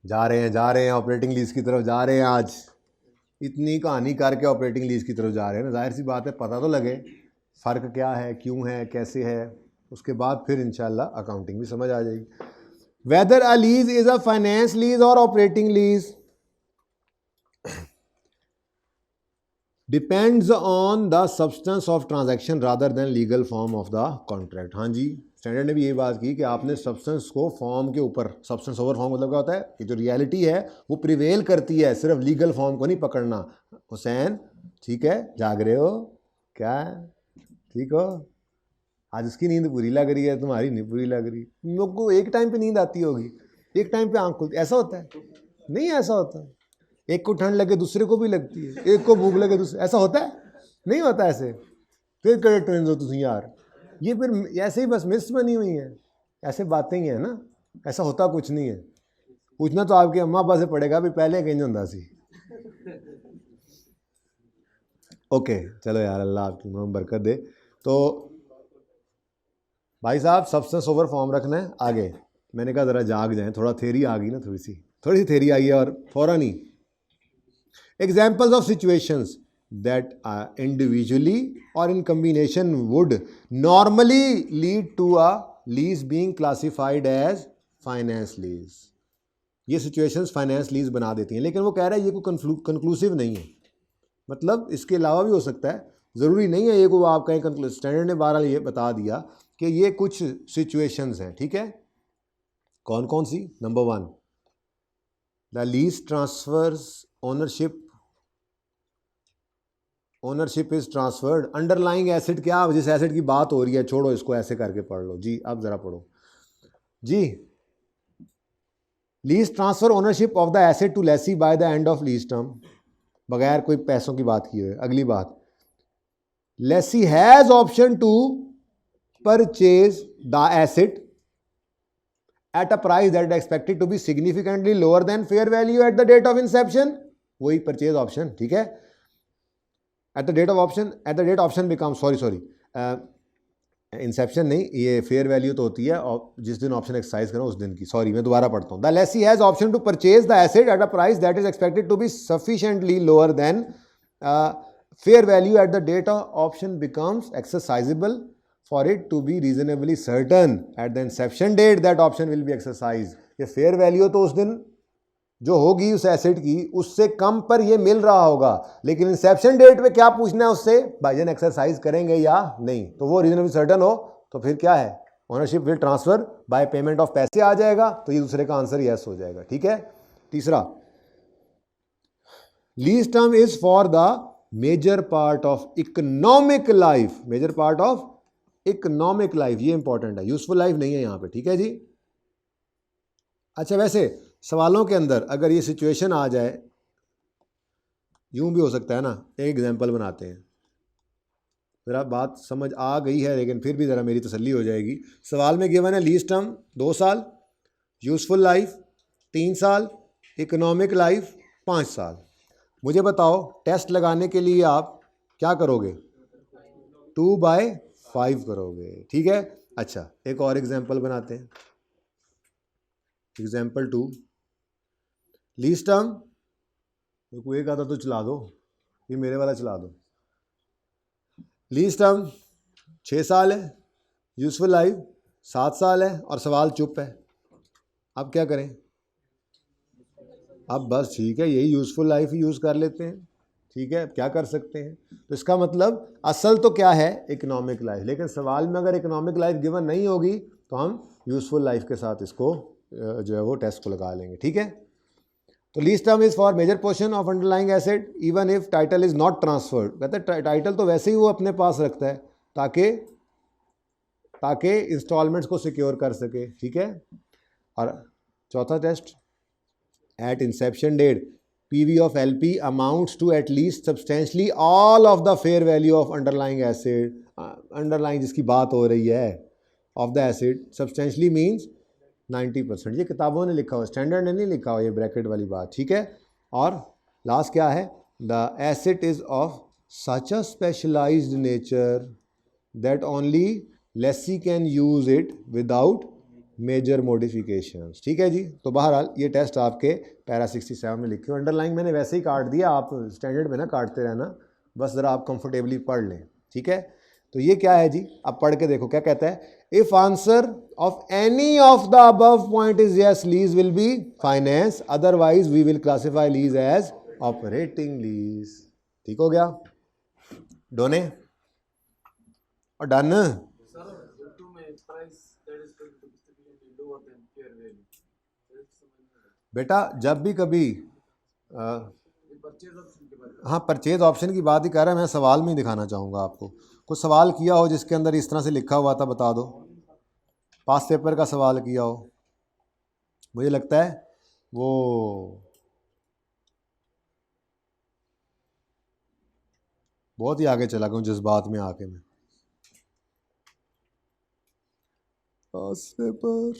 जा रहे हैं ऑपरेटिंग लीज की तरफ जा रहे हैं। आज इतनी कहानी करके ऑपरेटिंग लीज की तरफ जा रहे हैं ना, जाहिर सी बात है पता तो लगे फ़र्क क्या है, क्यों है, कैसे है। उसके बाद फिर इंशाल्लाह अकाउंटिंग भी समझ आ जाएगी। Whether a lease is a finance lease और operating lease depends on the substance of transaction rather than legal form of the contract. हाँ जी, स्टैंडर्ड ने भी ये बात की कि आपने सब्सटेंस को फॉर्म के ऊपर, सब्सटेंस ओवर फॉर्म मतलब क्या होता है कि जो रियलिटी है वो प्रिवेल करती है, सिर्फ लीगल फॉर्म को नहीं पकड़ना। हुसैन ठीक है, जाग रहे हो क्या? ठीक हो? आज उसकी नींद पूरी लग रही है, तुम्हारी नहीं पूरी लग रही। तुम लोग को एक टाइम पे नींद आती होगी, एक टाइम पे आंख खुलती, ऐसा होता है? नहीं ऐसा होता है। एक को ठंड लगे दूसरे को भी लगती है, एक को भूख लगे दूसरे, ऐसा होता है? नहीं होता ऐसे। फिर करे ट्रेन हो तुम यार, ये फिर ऐसे ही बस मिस बनी हुई है, ऐसे बातें ही है ना, ऐसा होता कुछ नहीं है। पूछना तो आपके अम्मा अब्बा से पड़ेगा भी पहले कहीं होता सी। ओके चलो यार, अल्लाह आपकी उम्र में बरकत दे। तो भाई साहब सब्सटेंस ओवर फॉर्म रखना है आगे। मैंने कहा ज़रा जाग जाएं, थोड़ा थेरी आ गई ना, थोड़ी सी थेरी आई है और फौरन ही examples of situations that individually or in combination would normally lead to a lease being classified as finance lease। ये situations finance lease बना देती हैं, लेकिन वो कह रहा है ये कोई कंक्लूसिव नहीं है। मतलब इसके अलावा भी हो सकता है, ज़रूरी नहीं है ये को आप कहें। स्टैंडर्ड ने बहरहाल ये बता दिया कि ये कुछ सिचुएशंस हैं, ठीक है। कौन कौन सी? Number 1, the lease transfers ownership is transferred. Underlying asset, क्या जिस एसेट की बात हो रही है, छोड़ो इसको, ऐसे करके पढ़ लो जी। अब जरा पढ़ो जी। Lease transfer ownership of the asset to lessee by the end of lease term, बगैर कोई पैसों की बात की हुई। अगली बात, lessee has option to purchase the asset at a price that expected to be significantly lower than fair value at the date of inception. वही परचेज ऑप्शन, ठीक है। At the date option become, sorry inception नहीं, ये fair value तो होती है और जिस दिन ऑप्शन एक्सरसाइज करो उस दिन की। सॉरी मैं दोबारा पढ़ता हूँ। The lessee has option to purchase the asset at a price that is expected to be sufficiently lower than fair value at the date of option becomes exercisable for it to be reasonably certain at the inception date that option will be exercise. ये fair value तो उस दिन जो होगी उस asset की, उससे कम पर ये मिल रहा होगा, लेकिन इंसेप्शन डेट पे क्या पूछना है उससे, भाईजान एक्सरसाइज करेंगे या नहीं। तो वो रीजनेबली सर्टन हो तो फिर क्या है, ownership will transfer by payment of पैसे आ जाएगा, तो ये दूसरे का आंसर यस हो जाएगा, ठीक है। तीसरा, lease term is for the major part of economic life. Major part of economic life, ये इंपॉर्टेंट है, यूजफुल लाइफ नहीं है यहां पे, ठीक है जी। अच्छा, वैसे सवालों के अंदर अगर ये सिचुएशन आ जाए, यूं भी हो सकता है ना, एक एग्जांपल बनाते हैं। ज़रा बात समझ आ गई है, लेकिन फिर भी ज़रा मेरी तसल्ली हो जाएगी। सवाल में गिवन है लीज टर्म 2 साल, यूजफुल लाइफ 3 साल, इकोनॉमिक लाइफ 5 साल। मुझे बताओ टेस्ट लगाने के लिए आप क्या करोगे? 2/5 करोगे, ठीक है। अच्छा, एक और एग्जाम्पल बनाते हैं। एग्जाम्पल 2, लीज टर्म, कोई एक आधा तो चला दो, ये मेरे वाला चला दो। लीज टर्म 6 साल है, यूजफुल लाइफ 7 साल है, और सवाल चुप है। अब क्या करें? अब बस ठीक है, यही यूजफुल लाइफ ही यूज़ कर लेते हैं, ठीक है। क्या कर सकते हैं? तो इसका मतलब असल तो क्या है, इकोनॉमिक लाइफ, लेकिन सवाल में अगर इकोनॉमिक लाइफ गिवन नहीं होगी तो हम यूजफुल लाइफ के साथ इसको जो है वो टेस्ट को लगा लेंगे, ठीक है। तो lease term is for major portion of underlying asset even if title is not transferred. कहते हैं टाइटल तो वैसे ही वो अपने पास रखता है ताकि इंस्टॉलमेंट्स को सिक्योर कर सके, ठीक है। और चौथा test, at inception date PV of LP amounts to at least substantially all of the fair value of underlying asset. Underlying जिसकी बात हो रही है of the asset, substantially means 90%। ये किताबों ने लिखा हुआ, स्टैंडर्ड ने नहीं लिखा हुआ, ये ब्रैकेट वाली बात, ठीक है। और लास्ट क्या है, the asset is of such a specialised nature that only lessee can use it without major modifications, ठीक है जी। तो बहरहाल ये टेस्ट आपके पैरा 67 में लिखे हो। अंडरलाइन मैंने वैसे ही काट दिया, आप स्टैंडर्ड में ना काटते रहना, बस ज़रा आप कंफर्टेबली पढ़ लें, ठीक है। तो ये क्या है जी, अब पढ़ के देखो क्या कहता है। If answer of any of the above point is yes, lease will be finance, otherwise we will classify lease as operating lease. ठीक हो गया, डोने और डन। बेटा जब भी कभी हाँ परचेज ऑप्शन की बात ही कर रहा है, मैं सवाल में ही दिखाना चाहूँगा आपको। कुछ सवाल किया हो जिसके अंदर इस तरह से लिखा हुआ था, बता दो। पास पेपर का सवाल किया हो, मुझे लगता है वो बहुत ही आगे चला गया जज्बात में आके मैं। पास पेपर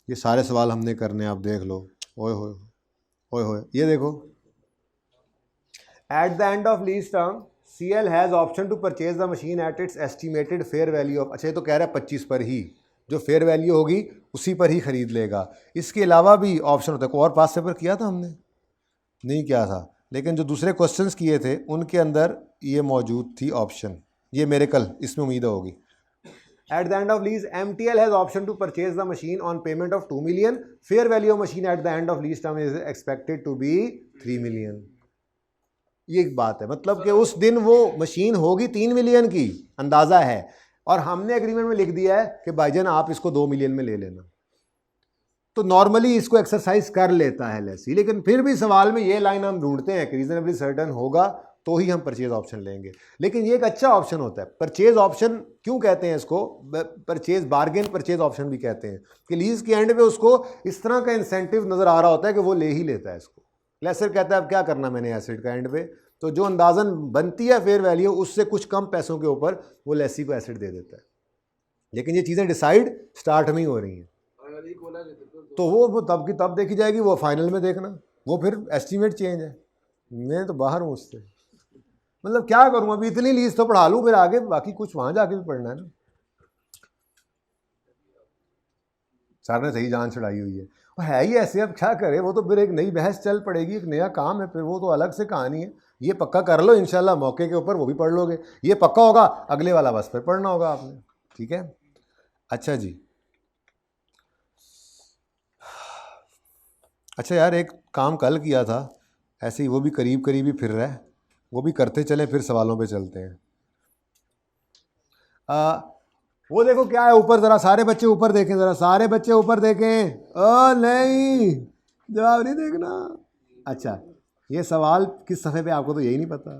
ये सारे सवाल हमने करने, आप देख लो। ओए होए ओए होए, ये देखो, at the end of lease term CL has option to purchase the machine at its estimated fair value of, अच्छा ये तो कह रहा है 25 पर ही, जो फेयर वैल्यू होगी उसी पर ही खरीद लेगा। इसके अलावा भी ऑप्शन होता है। कोई और पास पेपर किया था हमने? नहीं किया था, लेकिन जो दूसरे क्वेश्चंस किए थे उनके अंदर ये मौजूद थी ऑप्शन। ये मेरे कल इसमें उम्मीद होगी। At the end of lease, MTL has option to purchase the machine on payment of 2 million. Fair value of machine at the end of lease term is expected to be 3 million. ये एक बात है, मतलब कि उस दिन वो machine होगी 3 मिलियन की, अंदाजा है, और हमने एग्रीमेंट में लिख दिया है कि भाईजान आप इसको 2 मिलियन में ले लेना। तो नॉर्मली इसको एक्सरसाइज कर लेता है लेसी, लेकिन फिर भी सवाल में ये लाइन हम ढूंढते हैं कि रीजनेबली सर्टन होगा तो ही हम परचेज ऑप्शन लेंगे। लेकिन ये एक अच्छा ऑप्शन होता है परचेज ऑप्शन। क्यों कहते हैं इसको परचेज बार्गेन परचेज ऑप्शन भी कहते हैं? कि लीज के एंड पे उसको इस तरह का इंसेंटिव नज़र आ रहा होता है कि वो ले ही लेता है इसको। लेसर कहता है अब क्या करना मैंने एसेट का एंड पे, तो जो अंदाजन बनती है फेयर वैल्यू उससे कुछ कम पैसों के ऊपर वो लेसी को एसेट दे देता है। लेकिन ये चीज़ें डिसाइड स्टार्ट में ही हो रही हैं, तो वो तब की तब देखी जाएगी, वो फाइनल में देखना, वो फिर एस्टीमेट चेंज है। मैं तो बाहर हूँ उससे, मतलब क्या करूँ, अभी इतनी लीज तो पढ़ा लूँ, फिर आगे बाकी कुछ वहाँ जाके भी पढ़ना है ना। सर ने सही जान चढ़ाई हुई है, और है ही ऐसे, अब क्या करे, वो तो फिर एक नई बहस चल पड़ेगी, एक नया काम है, फिर वो तो अलग से कहानी है। ये पक्का कर लो इंशाल्लाह, मौके के ऊपर वो भी पढ़ लोगे, ये पक्का होगा, अगले वाला बस फिर पढ़ना होगा आपने, ठीक है। अच्छा जी, अच्छा यार, एक काम कल किया था ऐसे ही, वो भी करीब करीब ही फिर रहा है, वो भी करते चले, फिर सवालों पे चलते हैं। वो देखो क्या है ऊपर, ज़रा सारे बच्चे ऊपर देखें, ज़रा सारे बच्चे ऊपर देखें। ओ नहीं, जवाब नहीं देखना। अच्छा, ये सवाल किस सफ़े पे, आपको तो यही नहीं पता।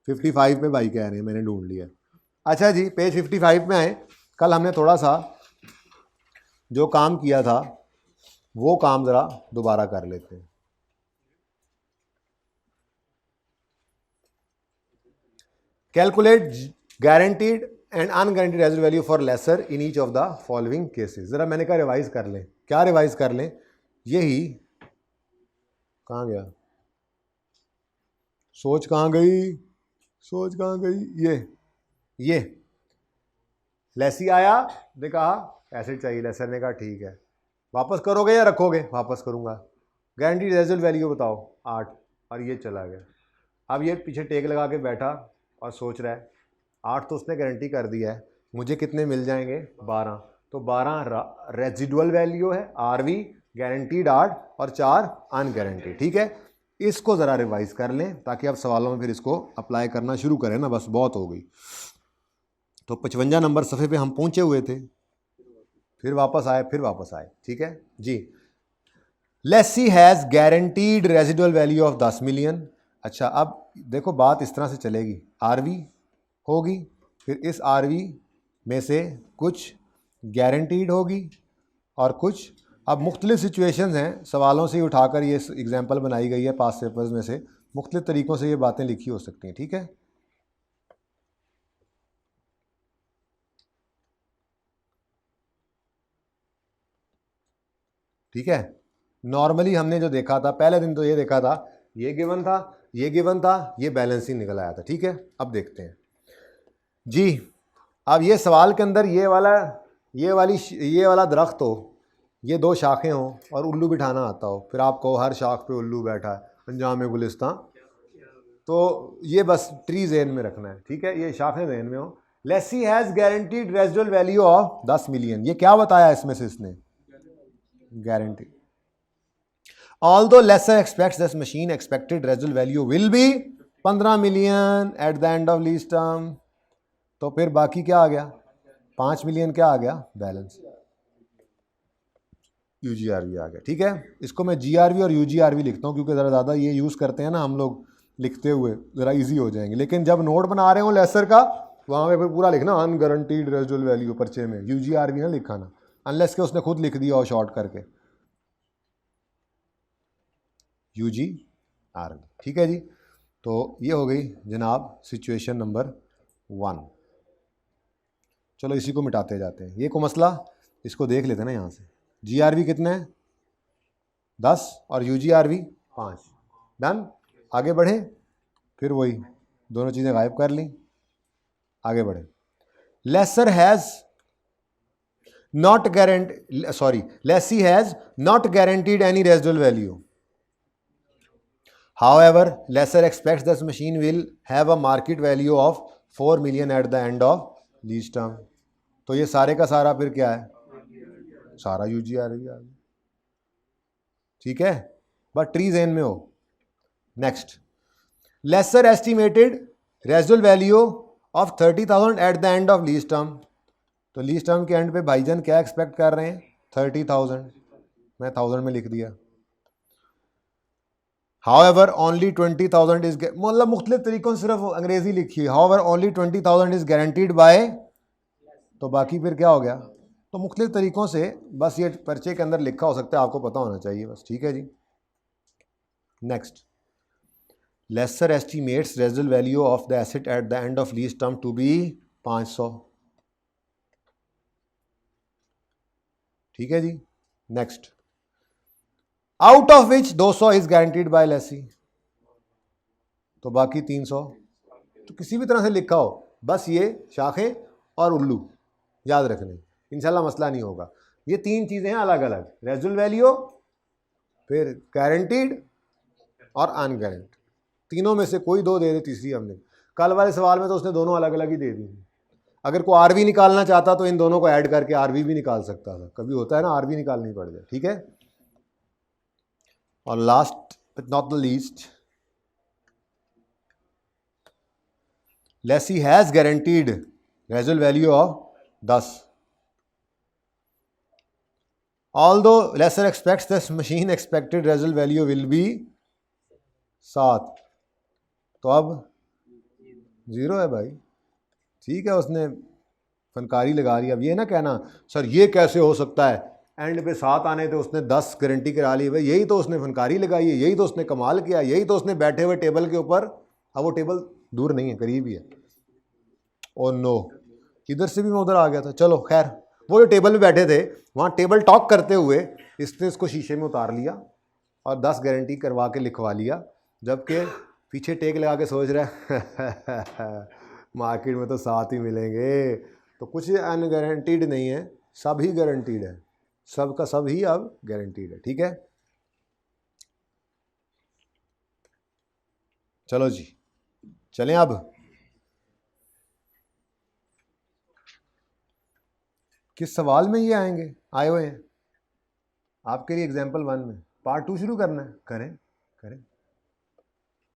55 पे भाई कह रहे हैं, मैंने ढूंढ लिया। अच्छा जी, पेज 55 में आए। कल हमने थोड़ा सा जो काम किया था वो काम ज़रा दोबारा कर लेते हैं। Calculate guaranteed and unguaranteed residual value for lessor in each of the following cases. ज़रा मैंने कहा रिवाइज कर लें। क्या रिवाइज कर लें? यही, कहाँ गया सोच, कहाँ गई सोच, कहाँ गई? ये लेसी आया ने कहा एसिड चाहिए, लेसर ने कहा ठीक है, वापस करोगे या रखोगे? वापस करूँगा। गारंटीड रेजिडुअल वैल्यू बताओ 8, और ये चला गया। अब ये पीछे टेक लगा के बैठा और सोच रहा है 8 तो उसने गारंटी कर दिया है, मुझे कितने मिल जाएंगे? 12। तो 12 रेजिडुअल वैल्यू है, RV गारंटीड 8 और 4 अनगारंटीड, ठीक है। इसको ज़रा रिवाइज कर लें ताकि आप सवालों में फिर इसको अप्लाई करना शुरू करें ना, बस बहुत हो गई। तो 55 नंबर सफ़े पे हम पहुँचे हुए थे, फिर वापस आए, ठीक है जी। Lessee has guaranteed residual value of 10 million. अच्छा, अब देखो बात इस तरह से चलेगी, RV होगी, फिर इस RV में से कुछ गारंटीड होगी और कुछ, अब मुख्तलिफ सिचुएशंस हैं, सवालों से ही उठाकर ये एग्जांपल बनाई गई है पास पेपर्स में से, मुख्तलिफ तरीक़ों से ये बातें लिखी हो सकती हैं, ठीक है। ठीक है, नॉर्मली हमने जो देखा था पहले दिन, तो ये देखा था, ये गिवन था, ये गिवन था, ये बैलेंसिंग निकल आया था, ठीक है। अब देखते हैं जी, अब ये सवाल के अंदर ये वाला दरख्त हो, ये 2 शाखें हों और उल्लू बिठाना आता हो, फिर आप कहो हर शाख पे उल्लू बैठा है, अंजाम गुलिस्तां, तो ये बस ट्री ज़हन में रखना है, ठीक है, ये शाखें ज़हन में हो। Lessee has guaranteed residual value of 10 million, ये क्या बताया इसमें से इसने? Guarantee. Although lesser expects this machine expected residual value will be 15 million at the end of lease term, तो फिर बाकी क्या आ गया? 5 मिलियन क्या आ गया? बैलेंस। UGRV आ गया। ठीक है, इसको मैं GRV और UGRV लिखता हूँ क्योंकि ज़रा ज़्यादा ये यूज़ करते हैं ना हम लोग लिखते हुए, ज़रा इजी हो जाएंगे। लेकिन जब नोट बना रहे हो लेसर का, वहाँ पे फिर पूरा लिखना अनगारंटीड रेजिडुअल वैल्यू पर्चे में, UGRV ना लिखाना, अनलेस के उसने खुद लिख दिया और शॉर्ट करके UGRV। ठीक है जी, तो ये हो गई जनाब सिचुएशन नंबर 1। चलो इसी को मिटाते जाते हैं, ये को मसला इसको देख लेते हैं ना यहाँ से। GRV कितने हैं 10 और UGRV 5। डन, आगे बढ़े, फिर वही दोनों चीज़ें गायब कर ली, आगे बढ़े। Lessor has not guarantee, sorry, lessee has not guaranteed any residual value, however lesser expects this machine will have a market value of 4 million at the end of lease term। तो ये सारे का सारा फिर क्या है, सारा UGRV आ गया। ठीक है, बट ट्री जेन में हो। Next, lessor estimated residual value of 30,000 at the end of lease term. तो लीज टर्म के एंड पे भाईजान क्या एक्सपेक्ट कर रहे हैं 30,000, मैं 1000 में लिख दिया। However only 20,000 is, मतलब मुख्तलिफ तरीकों से सिर्फ अंग्रेजी लिखी है। However only 20,000 is guaranteed by, तो बाकी फिर क्या हो गया, तो मुख्तलिफ तरीकों से बस ये पर्चे के अंदर लिखा हो सकता है, आपको पता होना चाहिए बस। ठीक है जी, next, lessor estimates residual value of the asset at the end of lease term to be 500। ठीक है जी, next, out of which 200 is guaranteed by lessee, तो बाकी 300। तो किसी भी तरह से लिखा हो, बस ये शाखें और उल्लू याद रखने, इंशाल्लाह मसला नहीं होगा। ये तीन चीज़ें हैं अलग अलग, रेजिडुअल वैल्यू, फिर गारंटीड और अनगारंटीड, तीनों में से कोई दो दे दे, तीसरी हमने कल वाले सवाल में तो उसने दोनों अलग अलग ही दे दी। अगर कोई RV निकालना चाहता तो इन दोनों को ऐड करके RV भी निकाल सकता था, कभी होता है ना RV निकालनी पड़ जाए। ठीक है, और last but not the least, lessee has guaranteed residual value of 10। Although lessor expects this machine expected residual value will be 7, तो अब 0 है भाई। ठीक है, उसने फनकारी लगा ली। अब ये ना कहना सर ये कैसे हो सकता है, एंड पे 7 आने थे उसने 10 गारंटी करा ली। भाई यही तो उसने फनकारी लगाई है, यही तो उसने कमाल किया, यही तो उसने बैठे हुए टेबल के ऊपर, अब वो टेबल दूर नहीं है, करीब ही है। ओ नो, इधर से भी मैं उधर आ गया था। चलो खैर, वो जो टेबल पे बैठे थे वहाँ टेबल टॉक करते हुए इसने इसको शीशे में उतार लिया और 10 गारंटी करवा के लिखवा लिया, जबकि पीछे टेक लगा के सोच रहा है मार्केट में तो 7 ही मिलेंगे। तो कुछ अनगारंटीड नहीं है, सब ही गारंटीड है, सब का सब ही अब गारंटीड है। ठीक है, चलो जी चलें। अब किस सवाल में ये आएंगे, आए हुए हैं आपके लिए एग्जाम्पल 1 में। पार्ट 2 शुरू करना है, करें करें।